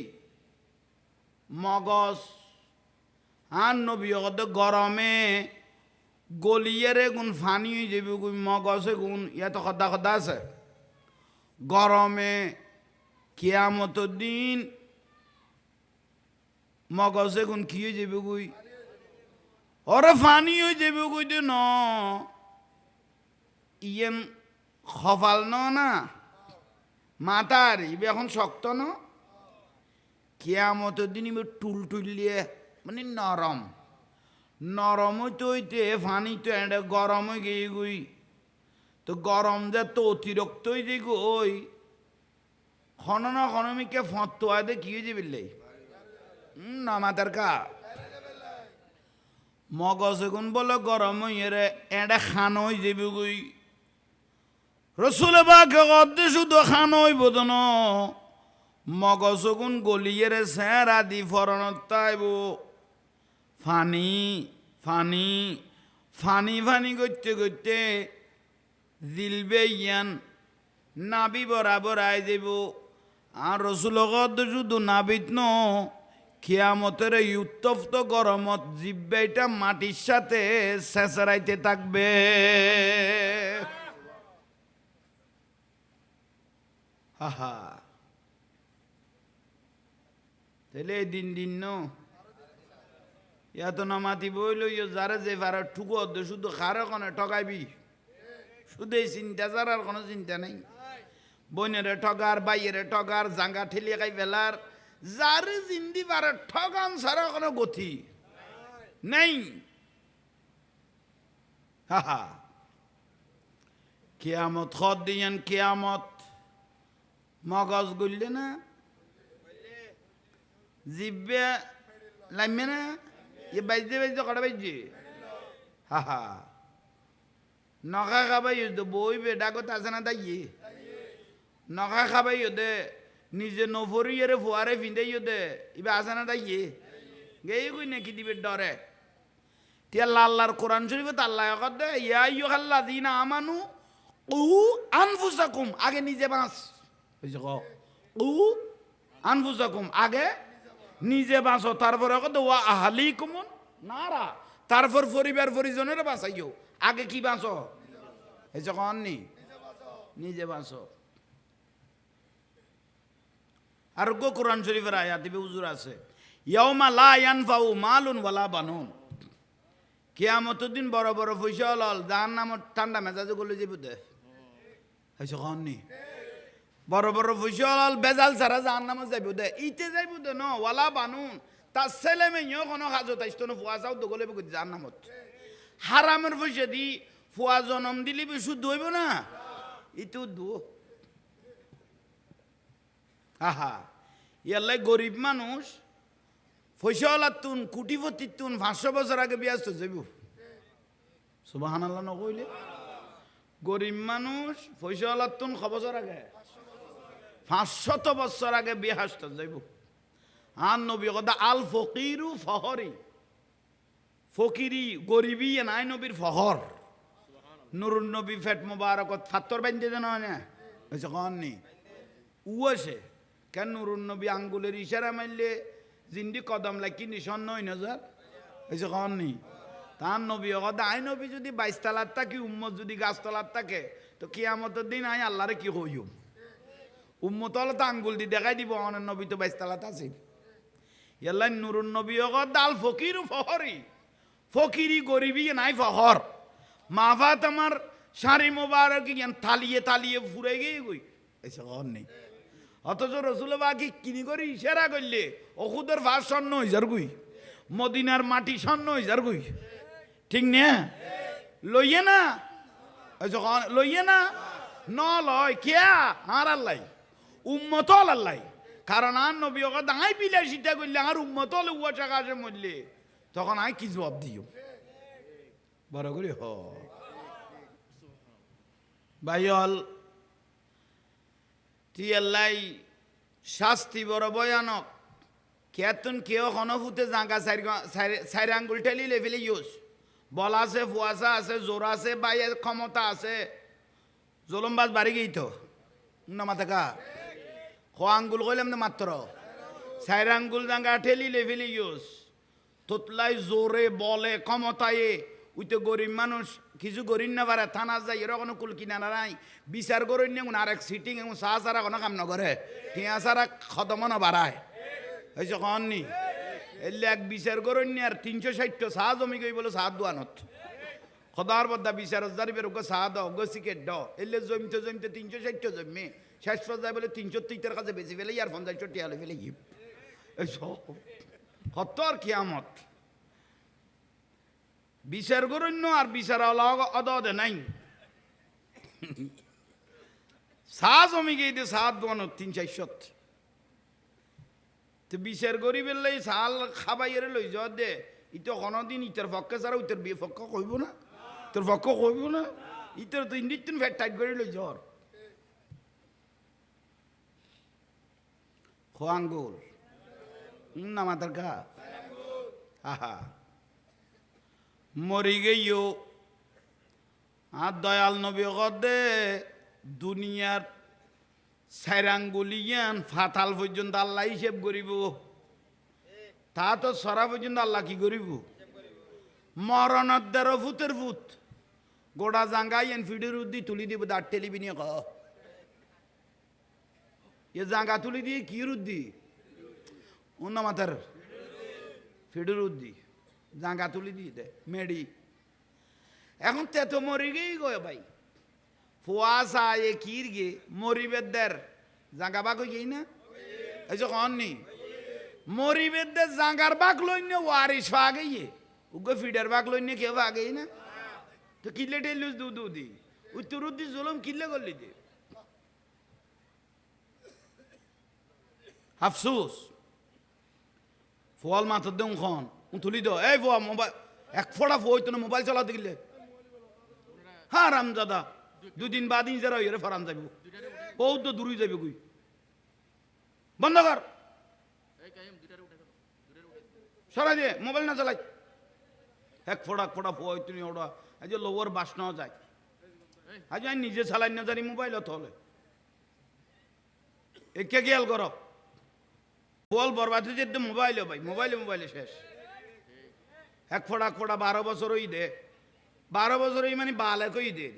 মগজ আর নবী গরমে গলিয়ে গুণ ফানি হয়ে যাবে, মগজে গুণ ইয়া তো খদ্দা খদ্দা আছে। গরমে কিয়ামতের দিন মগজে গুণ কি হয়ে যাবে গুই, ওরে ফানি হয়ে যাবে গুই দে ন ইয়েন খফাল না মাতার ইবে এখন শক্ত ন। কিয়ামতের দিন ইবে টুল টুলিয়ে মানে নরম নরম হইতে হইতে ফানি তো এটা গরম হয়ে গিয়ে গুই। তো গরম যে তো অতিরিক্ত হয়ে যাই ওই খননা খনমিকে ফতোয়া দে কি হয়ে যাবে না মাতার কা মগজ গুণ বলে গরম হইয়ে রে এটা খানো হয়ে যাবে গুই। রসুলে বাকে গদ্দে শুধু খানো হইব তো ন মগজ গুণ গলিয়ে রে স্যার আদি ফরনত তাইব ফানি ফানি ফানি ফানি করতে করতে দিলবে ইয়ান নাবি বরাবর আই যাব। আর রসুলগত শুধু নাবিত ন কিয়ামতের এই উত্তপ্ত গরমত জিব্বাইটা মাটির সাথে চেঁচড়াইতে থাকবে। হাহা তাহলে দিন দিন ন এত নামাতি বইল যারা যে ভাড়া ঠুকো শুধু খারে কোনে ঠকাইবি, শুধু এই চিন্তা যার কোনো চিন্তা নেই। বইনেরে ঠগার বাইয়েরে ঠগার জাঙ্গা ঠেলিয়ে খাই ফেলার যার জিন্দি ভাড়া ঠগান ছাড়া কোনো গতি নেই। হাহা কেয়ামত খদ দিয়েন কেয়ামত মগজ গুললে না জিব্বে লাগবে না এ বাইজে বাইজে কটা বাইজে হাহা নখা খাবাই বই বেডাগত আছে না তাই নখা খাবাই দে নিজে নফরিয়ে ফুয়ারে ফিন্দাই দে এবার আছে না তাই গেই কই নাকি দিবে ডরে তিয়া লাল্লার কোরআন শরীফে আল্লাহ দে ইয়া আইয়ুহাল্লাযীনা আমানু উ আনফুসাকুম আগে নিজে বাঁচ বুঝছো উ আনফুসাকুম আগে নিজে বাঁচো, তারপরে ওয়া আহলিকুম নারা তারপর পরিবার পরিজনের বাঁচাইও। আগে কি বাঁচো এই যখন নিজে বাঁচো। আর গো কোরআন শরীফের আয়াত দিবে হুজুর আছে ইয়াউমা লা ইয়ানফাউ মালুন ওয়ালা বানুন। কিয়ামতের দিন বড় বড় পয়সা লল জাহান্নামত ঠান্ডা মেজাজে গলে যাবে দে হইছে কননি বড় বড় পয়সা লল বেজাল ছাড়া জাহান্নামত যাইব দে ইতে যাইব দে ন ওয়ালা বানুন তার ছেলে মেয়েও কোনো হাজত আইতো না ফুয়া চাও দগলে জাহান্নামত। হারামের পয়সা দি ফুয়া জনম দিলি শুদ্ধ হইব না ইতো দু আহা ইয়াল্লাই গরিব মানুষ পয়সাওয়ালার তুন কুটিপতির তুন 500 বছর আগে বিয়াস তো যাইব সুবহানাল্লাহ নকইলে। গরিব মানুষ পয়সাওয়ালার তুন ক বছর আগে 500 বছর আগে বিয়াস তো যাইব। আর নবী কথা আল ফকিরু ফহরি ফকিরি গরিবি নাই নবীর ফহর। নুরুন নবী ফেট মুবারকত ফাত্তর বাইন্দে জানো না হইছে কননি উয়াছে কেন নুরুন নবী আঙ্গুলের ইশারা মারলে জিন্দি কদম লাগি নিশন নয় নজর হয়েছে কননি তার নবী কথা আই নবী যদি 22 তলার থাকে উম্মত যদি গাছ তলার থাকে তো কিয়ামতের দিন আই আল্লাহরে কি হইও উম্মত হলে তো আঙ্গুল দি দেখাই দিব অনেক নবী তো 22 তলাতে আছে ইয়াল্লাহ নুরুন নবী কথা আল ফকির ফহরি ফকিরি গরিবি নাই ফহর মাফা তোমার শাড়ি মোবারক জ্ঞান থালিয়ে থালিয়ে ফুরে গিয়ে গই এসে ঘর নেই অথচ রসুল বাকি কিনি করি ইশারা করলে ওষুধের ভাত স্বর্ণ হয়ে যার গুই মদিনার মাটি স্বর্ণ হয়ে যার গুই ঠিক না লইয়ে না লইয়ে না ন লয় কেয়া আর আল্লাহ উম্মত আল্লাহ কারণ আর নবী কথা আই বিলাসিতা করলে আর উম্মত হলে উয়া টাকা আসে মরলে তখন আই কি জবাব দিও বড় করে হ ভাইল তুই আল্লাহ শাস্তি বড় ভয়ানক কেতন কেউ হনফুতে জাঙ্গা চারি আঙ্গুল ঠেলি লেফেলে ইউস বল আছে ফুয়াশা আছে জোর আছে বা ক্ষমতা আছে জলমবাজ বাড়ি গেই তো না মাথা কা ক আঙ্গুল কইলাম না মাত্র চারি আঙ্গুল জাঙ্গা ঠেলি লেফেলে ইউস তোতলাই জোরে বলে ক্ষমতায় উইতে গরিব মানুষ কিছু গরিব না পারে থানা যাই এরকম কুল কিনা নাই বিচার গরিব নিয়ে আরেক সিটিং এবং চাহ সারা কোনো কাম নকরে টিয়া সারা খতম না বাড়ায় হয়েছে কননি এলে এক বিচার গরিব নিয়ে আর 360 চাহ জমি গই বলে চাহ দোয়ানত খদার বদ্দা বিচার হাজার বের চাহ দাও গো সিকেট দাও এলে জমিতে জমিতে 360 জমি শেষ পর্যায়ে বলে 330 কাছে বেশি ফেলে আর 50 টিয়ালে ফেলে গিয়ে কত আর কিয়ামত বিচার করুন আর বিচার অদে নাই সাহ জমি গিয়ে দিয়ে সাত দোয়ানো 300 তো বিচার করি বেললে সাল খাবাই লই যাওয়া দে ইতো কোনোদিন ইটার পক্ষে ছাড়া উইটার বিয়ে পক্ষ কইব না তোর পক্ষ কইব না ইটার তো ইন্ডিন ফ্যাট টাইট করে লই যাওয়ার খোয়াঙ্গুল না মাতার কা আহা মরি গেইও আর দয়াল নবী কদে দুনিয়ার সাইরাঙ্গুলিয়ান ফাতাল পর্যন্ত আল্লাহ হিসেব করিব তা তো সরা পর্যন্ত আল্লাহ কি করিব মরণের দ্বারা ভূতের ভূত গোড়া জাঙ্গাইয়েন ফিডের উদ্দি তুলি দিব দাঁড় টেলিবি নিয়ে এ জাঙ্গা তুলি দিয়ে কি রুদ্দি অন্য মাথার ফিডের উদ্দি জাঙ্গা তুলি দিয়ে দে মেডি এখন তে তো মরি গেই গো ভাই ফুয়াশা এ কির গে মরিবেদের জাঙ্গা বাক হয়ে গেই না এই যে কননি মরিবেদের জাঙ্গার বাক লই নে ওয়ারিস পা গইয়ে উগো ফিডার বাক লই নে কেউ আগে না তো কিলে টেলুস দু দি উত্তরুদ্দি জুলুম কিলে করলি দে আফসোস ফল মাথা দেউ খন তুলি দো এই ফোয়া মোবাইল এক ফোড়া ফোই তো মোবাইল চালাতে গেলে হ্যাঁ রামজাদা দুদিন বাদিন যারা এরে ফারাম যাইব ও তো দূরই যাইবে কই বন্ধ কর সরাই দে মোবাইল না চালাই এক ফোড়া ফোই তুমি ওটা এই যে লোয়ার বাসনাও যায় আজ আমি নিজে চালাই না জানি মোবাইল হলে একে খেয়াল করো বল বরবাদ হয়ে যেতে মোবাইলে ভাই মোবাইলে শেষ এক ফোড়া 12 বছরই দে 12 বছরই মানে বালেকই দে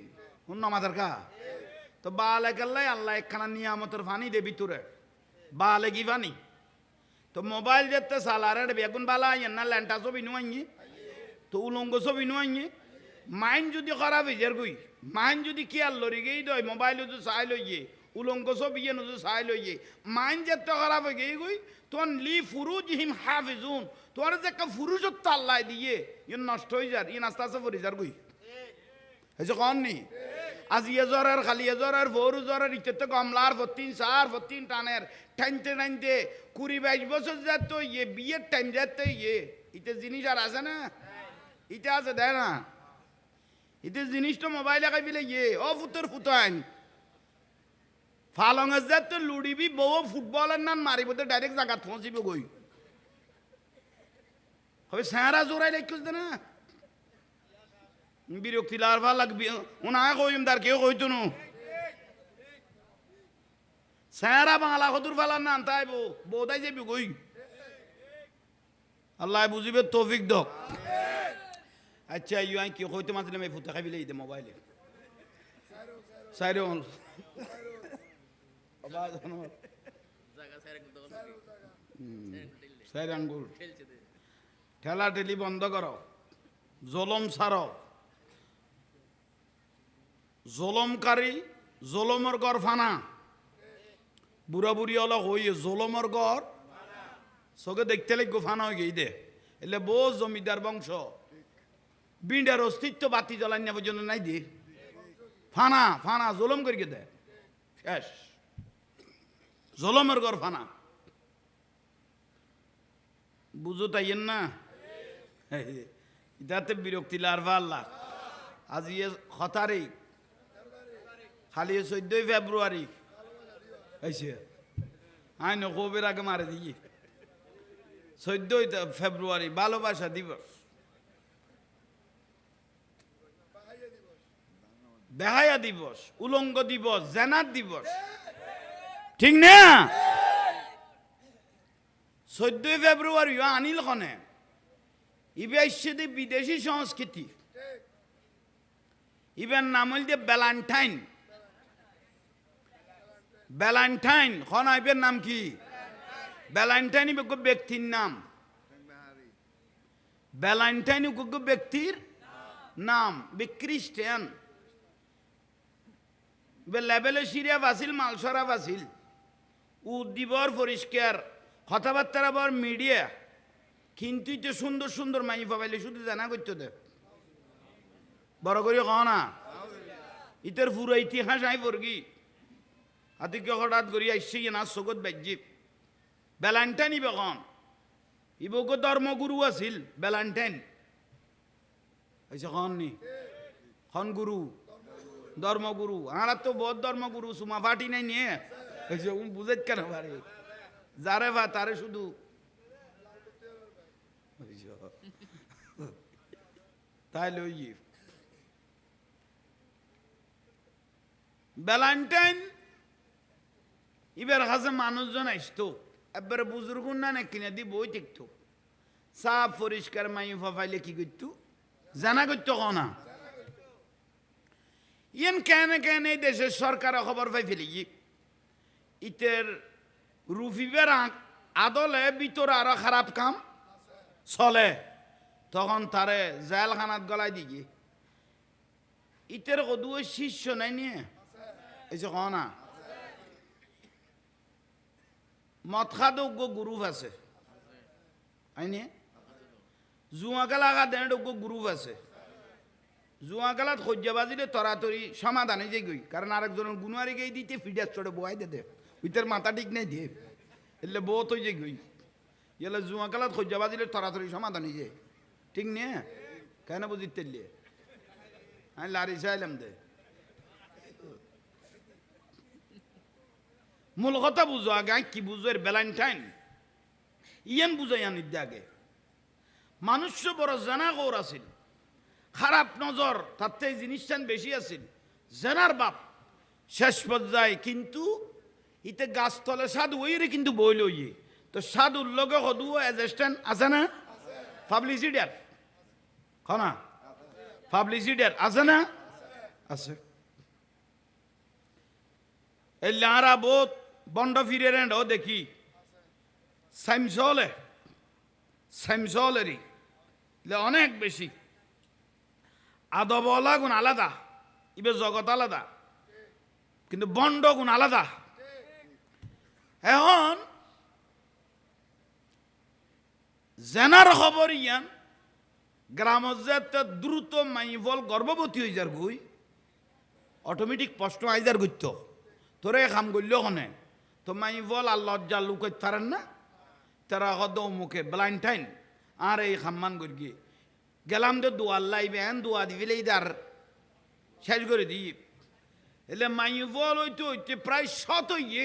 অন্য মাথার কা তো বালেকাল্লাই আল্লাহ একখানা নিয়ামতের ফানি দে ভিতরে বালে কি ফানি তো মোবাইল যেতে সালারে বেগুন বালা আইন না ল্যান্টা ছবি নুয়াইয়ে তো উলঙ্গ ছবি নুয়াইয়ে মাইন্ড যদি খারাপ হয়ে যার কই মাইন্ড যদি খেয়াল লড়ি গেই দয় মোবাইল যদি চাই লইয়ে উলঙ্গ ছবি ইয়ে যদি চাই লইয়ে মাইন্ড যেতে খারাপ হয়ে গেই গই তোর লি ফুরুজহিম হাফিজুন তোর যে একটা ফুরুজত্ব আল্লাহ দিয়ে ইয়ে নষ্ট হয়ে যার ইয়ে আস্তে আস্তে পড়ে যার কই হয়েছে কন নি আজ ইয়ে জ্বরের খালি এ জ্বরের ভোর জ্বরের ইচ্ছে কমলার 14 টানের টাইনতে 20-22 বছর যাত ইয়ে বিয়ের টাইম যাতে ইয়ে ইতে জিনিস আর আছে না ইতে আছে দেয় না ইতে জিনিসটা মোবাইলে খাই বিলে ইয়ে ও ফুতাইন ফালঙের যাতে লুড়িবি বউ ফুটবলের নাম মারিব তো ডাইরেক্ট জায়গাত পৌঁছিব গই হবে স্যাঁরা জোরাই লাইকুস দে না বিরক্তি লার ভাল লাগবি উনা কইম দার কেউ কইতো নু স্যাঁরা বাংলা কদুর ফালার না আনতাইব বউদাই যাবি কই আল্লাহ বুঝিবে তৌফিক দক আচ্ছা ইউ আই কি কইতে মাঝলাম এই ফুটা খাইলে দে মোবাইলে সাইরে হল আবার জানো জায়গা সাইরে আঙ্গুল ঠেলা ঠেলি বন্ধ করো জলম ছাড়ো জলমকারী জলমর গড় ফানা বুড়া বুড়ি অলক হই জলমর গড় চোখে দেখতে লাগবো ফানা হয়ে গিয়ে দে এলে বউ জমিদার বংশ বিন্ডার অস্তিত্ব বাতি জ্বলাই না পর্যন্ত নাই দি ফানা ফানা জলম করিয়ে দে শেষ জলমের গড় ফানা বুঝো তাইয়েন না ইদাতে বিরক্তি লার আল্লাহ আজ ইয়ে খতারি খালি 14 ফেব্রুয়ারি আইসে আই নকবের আগে মারে দিয়ে 14 ফেব্রুয়ারি ভালোবাসা দিবস বেহায়া দিবস উলঙ্গ দিবস জেনার দিবস ঠিক না 14 ফেব্রুয়ারি আনিল খনে ইবে বিদেশি সংস্কৃতি ইবেন নাম হইল যে ভ্যালেন্টাইন ভ্যালেন্টাইন খন ইবের নাম কি ভ্যালেন্টাইন ইবে ব্যক্তির নাম ভ্যালেন্টাইন ব্যক্তির নাম বে খ্রিস্টান বে লেভেলে সিরিয়া বাসিল মালসরা বাসিল উদ্দীবর পরিষ্কার কথাবার্তা বর মিডিয়া কিন্তু তো সুন্দর সুন্দর মাই পাবাইলে শুধু জানা করতে দে বড় করে কও না ইতের পুরো ইতিহাস আই পড়গি আদিকে হঠাৎ করি আইসি না চকত বাজ্যিপ ভ্যালেন্টাইন ইবে কন ইবকে ধর্মগুরু আছিল ভ্যালেন্টাইন আইসা কন নি খন গুরু ধর্মগুরু আর তো বহুত ধর্মগুরু সুমা ফাটি নাই নিয়ে বুঝাইত কেন পারে যারে বা তারে শুধু তাই লই ভ্যালেন্টাইন এবার কাছে মানুষজন আসতো একবারে বুজুর্গ না না কিনে দি বই দেখতো সাফ পরিষ্কার মাই ফাইলে কি করতো জানা করতো না ইয়েন কেন কেন এই দেশের সরকার খবর পাই ফেলি ইতের রুফিবের আদলে ভিতরে আরো খারাপ কাম চলে তখন তারে জেলখানাত গলাই দিগি ইতের কদুয়ে শিষ্য নাই নিয়ে এই না মদ খাদোগ্য গ্রুপ আছে আইনে জুয়াকাল আগা দেন গ্রুপ আছে জুয়াকালাত সহ্য বাজিলে তরাতরি সমাধানে যে গই কারণ আরেকজনের গুণারি গিয়ে দিতে ফিডার চড়ে বয়াই দে উইতের মাথা ঠিক নেই দিয়ে এলে বউ তো যে গই এলে জুয়াকালাত সহ্য বাজিলে তরাতরি সমাধানে যে ঠিক নে কেন বুঝিত তেলিয়ে আমি লারি চাইলাম দে মূল কথা বুঝো আগে কি বুঝো এর ভ্যালেন্টাইন ইয়ান বুঝাই আনি আগে মানুষ বড় জানা গৌর আছিল খারাপ নজর তার থেকে জিনিসটান বেশি আছিল জেনার বাপ শেষ পর্যায়ে কিন্তু ইতে গাছতলে সাধু ওইরে কিন্তু বইল ইয়ে তো সাধুর লগে সদু এজেস্ট্যান্ট আছে না পাবলিসিটার খনা পাবলিসিটার আছে না আছে এই লারা বহুত বন্ড ফিরে ও দেখি সাইমসলেরই অনেক বেশি আদবলা গুণ আলাদা ইবে জগৎ আলাদা কিন্তু বন্ড গুণ আলাদা এখন জেনার খবর ইয়ান গ্রামত যে দ্রুত মাইফল গর্ভবতী হয়ে যার গুই অটোমেটিক প্রশ্ন আইজার গত্য তোরে কাম করল কনে তো মাইফল আর লজ্জা লুকাই পারেন না তারা হদ মুখে ভ্যালেন্টাইন আর এই খাম্মান করি গেলাম তো দোয়ার লাইবেন দোয়া দিবিলেই তার শেষ করে দিই এলে মাইফল হইতে হইতে প্রায় 100 হইয়ে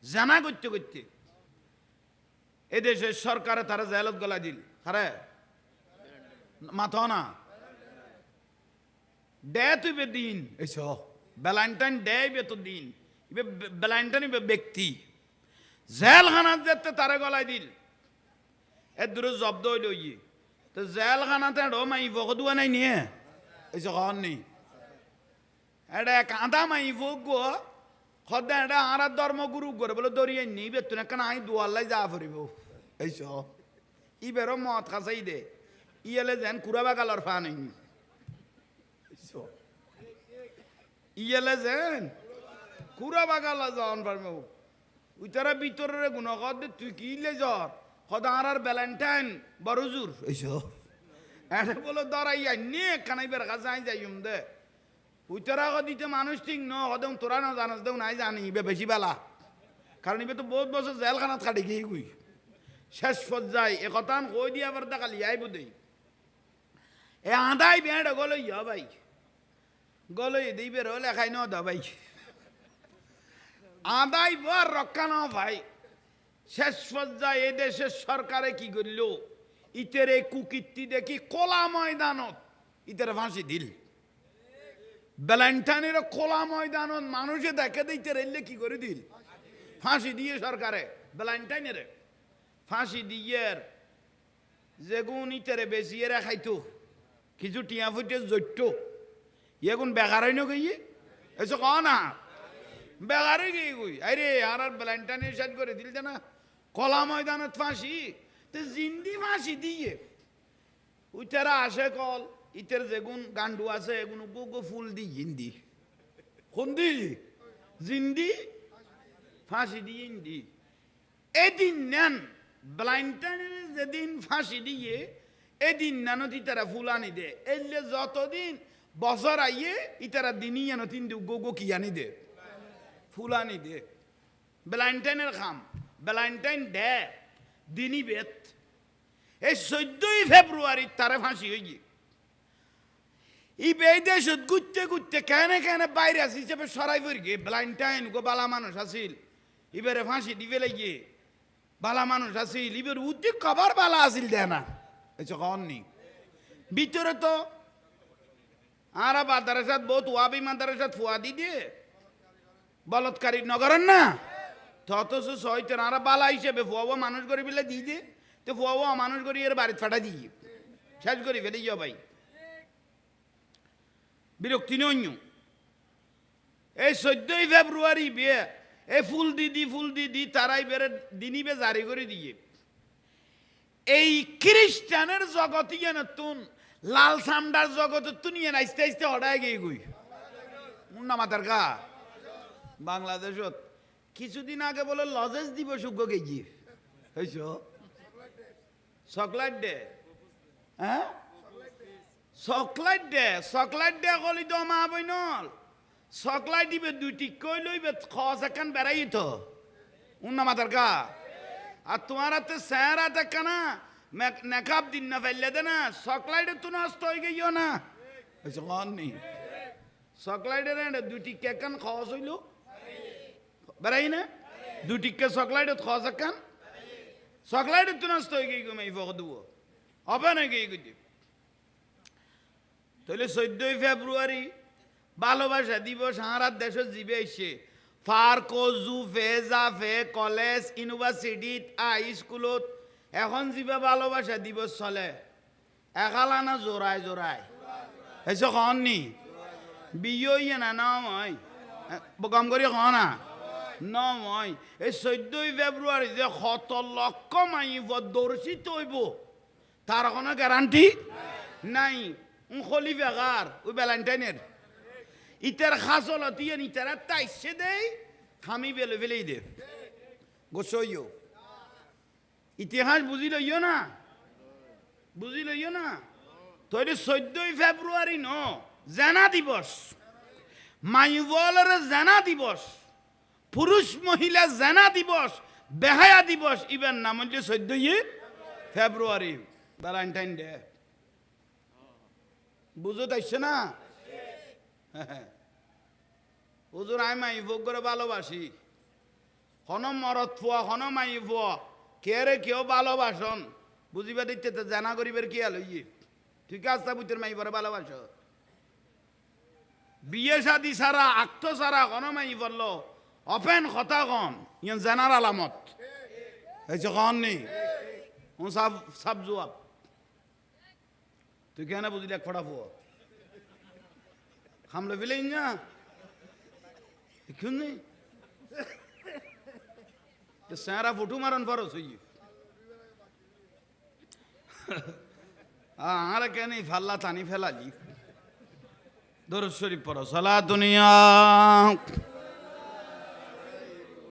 জানা করতে করতে এদেশের সরকারে তারা জেলত গলা দিল আরে মাথা না ডে তুইবে দিন এস ভ্যালেন্টাইন ডে ইবে তো দিন ইবে ভ্যালেন্টাইন ইবে ব্যক্তি জেলখানাত যেতে তারে গলায় দিল এর দূরে জব্দ হইল ইয়ে তো তো জেলখানাতে ঢো মাই ফকদুয়া নাই নিয়ে এই খাওয়ার নেই এটা কাঁদা মাই ফোক গো খদ্দা এটা আর ধর্মগুরু করে বলে দরিয়ে নিই বেতন একখান আই দুয়াল্লাই যা ফুরিব এই ই বেরো মদ খাসাই দে ই এলে যেন কুড়া বাগালর ফা নেই ই এলে যেন কুড়া বাগাল জন পারবে উইতারা ভিতরের গুণ কদ তুই কি লে জ্বর খদা আর ভ্যালেন্টাইন বড় জোর এইসব এটা বলো দরাইয়া নিয়ে কানাইবার কাছে আই যাইম দে উইতারা দিতে মানুষ ঠিক ন হদেম তোরা না জানাস দেও নাই জানি ইবে বেশি বেলা কারণ ইবে তো বহুত বছর জেলখানাত কাটি গিয়ে গুই শেষ পর্যায়ে এ কথা কই দিয়া আবার দেখালি আইব দেই এ আদাই বেড় গলো ইয়া ভাই গলো দিই বের হলে খাই ন দা ভাই আদাই বর রক্ষা ন ভাই শেষ পর্যায়ে এ দেশের সরকারে কি করল ইতের এই কুকীর্তি দেখি কোলা ময়দানত ইতের ফাঁসি দিল ভ্যালেন্টাইনের খোলা ময়দানত মানুষে দেখে দিতে রেললে কি করে দিল ফাঁসি দিয়ে সরকারে ভ্যালেন্টাইনের ফাঁসি দিয়ে যেগুন ইতেরে বেশিয়ে খাইতো কিছু টিয়া ফুটে জৈট ইয়েগুন বেকারাই ন গিয়ে এসো ক না বেকারে গিয়ে গুই আরে আর ভ্যালেন্টাইনের সাজ করে দিল না কলা ময়দানত ফাঁসি তো জিন্দি ফাঁসি দিয়ে উইটারা আসে কল ইতের যেগুন গান্ডু আছে এগুন গো ফুল দি হিন্দি খুন্দি জিন্দি ফাঁসি দিয়ে হিন্দি এদিন নেন ভ্যালেন্টাইনের যেদিন ফাঁসি দিয়ে এদিন নানত ইতারা ফুলানি দে এলে যতদিন বছর আইয়ে ইতারা দিনই এন তিন গো কি আনি দে ফুলানি দে ভ্যালেন্টাইনের খাম ভ্যালেন্টাইন দে দিনই বেত এই 14ই ফেব্রুয়ারি তারে ফাঁসি হয়ে গিয়ে ই এই দেশত ঘুরতে ঘুরতে কেনে কেনে বাইরে আসি হিসেবে সরাই পড়ি গে ভ্যালেন্টাইন গো বালা মানুষ আসিল ইবারে ফাঁসি দিবে লাগিয়ে বালা মানুষ আসিল ইবার উদ্যোগ কবার বালা আসিল দেয় না এসে কন নি ভিতরে তো আর মাদ্রাসাত বহুত ওয়াবি মাদ্রাসাত ফুয়া দি দিয়ে বলৎকারী নগরের না অথচ সইতেন আর বালা হিসেবে ফুয়াবো মানুষ করে বিলে দিয়ে দে তো ফুয়াবো মানুষ করি এর বাড়িতে ফাটা দিয়ে শেষ করি ফেলে যাও ভাই বিরক্তি নন্য এই 14ই ফেব্রুয়ারি বিয়ে এই ফুল দিদি তারাই বেড়ে দিনই বে জারি করে দিয়ে এই খ্রিস্টানের জগত ইয়ে নতুন লাল সামডার জগত তুন ইয়ে আস্তে আস্তে হঠায় গিয়ে গুই মুন্না মাতার গা বাংলাদেশত কিছুদিন আগে বলে লজেস দিব সুজ্ঞ গিয়ে হয়েছ চকলেট দে হ্যাঁ চকলেট দে কলি তো মা বইনল চকলেট দিবে দুইটি কই লইবে খস একান বেড়াই তো উন্না মাতার গা আর তোমার হাতে স্যার হাতে কানা নেকাব দিন না ফেললে দে না চকলেটে তো নষ্ট হয়ে গিয়েও না কন নি চকলেটের দুইটি কেকান খস হইল বেড়াই না দুইটি কে চকলেটত খস একান চকলেটে তো নষ্ট হয়ে গিয়ে আমি ফক দেবো হবে না গিয়ে গিয়ে তাহলে 14ই ফেব্রুয়ারি ভালোবাসা দিবস সারা দেশে জিবে এসে পার্ক জু ফে কলেজ ইউনিভার্সিটি স্কুলত এখন জিবে ভালোবাসা দিবস চলে একালা না জোড়ায় এসে কন নি বিয়ে ইয়ে না নয় কাম করি ক না নয় এই 14ই ফেব্রুয়ারি যে 100 লক্ষ মাইব দর্শিত হইব তার কোনো গ্যারান্টি নাই খলি বেগার ওই ভ্যালেন্টাইনের ইতার খাসলত ইয়ে ইতারা তাইসে দেই খামি বেলে ফেলেই দে গোসইও ইতিহাস বুঝি লইও না তৈরি 14ই ফেব্রুয়ারি ন জেনা দিবস মাইবলের জেনা দিবস পুরুষ মহিলা জেনা দিবস বেহায়া দিবস ইবেন নাম হচ্ছে 14ই ফেব্রুয়ারি ভ্যালেন্টাইন ডে বুঝো তাইছে না হুজুর আমি মাই ভোগ করে ভালোবাসি হন মরত ফুয়া হন মাই ফুয়া কে রে কেউ ভালোবাসন বুঝিবা দিতে তো জানা করিবার কি আলইয়ে ঠিক আছে বুঝতে মাই পরে ভালোবাস বিয়ে শাদি সারা আক্ত সারা হন মাই বললো অপেন কথা কন ইয়ান জানার আলামত এই যে কন নি সব জবাব তুই কেন বুঝলি এক ফোটা পো খামলে ফেলেই না এখন নেই স্যারা ফুটু মারন পারো সই আর কেন ফাল্লা টানি ফেলালি দরুদ শরীফ পড়ো সালাতুন ইয়া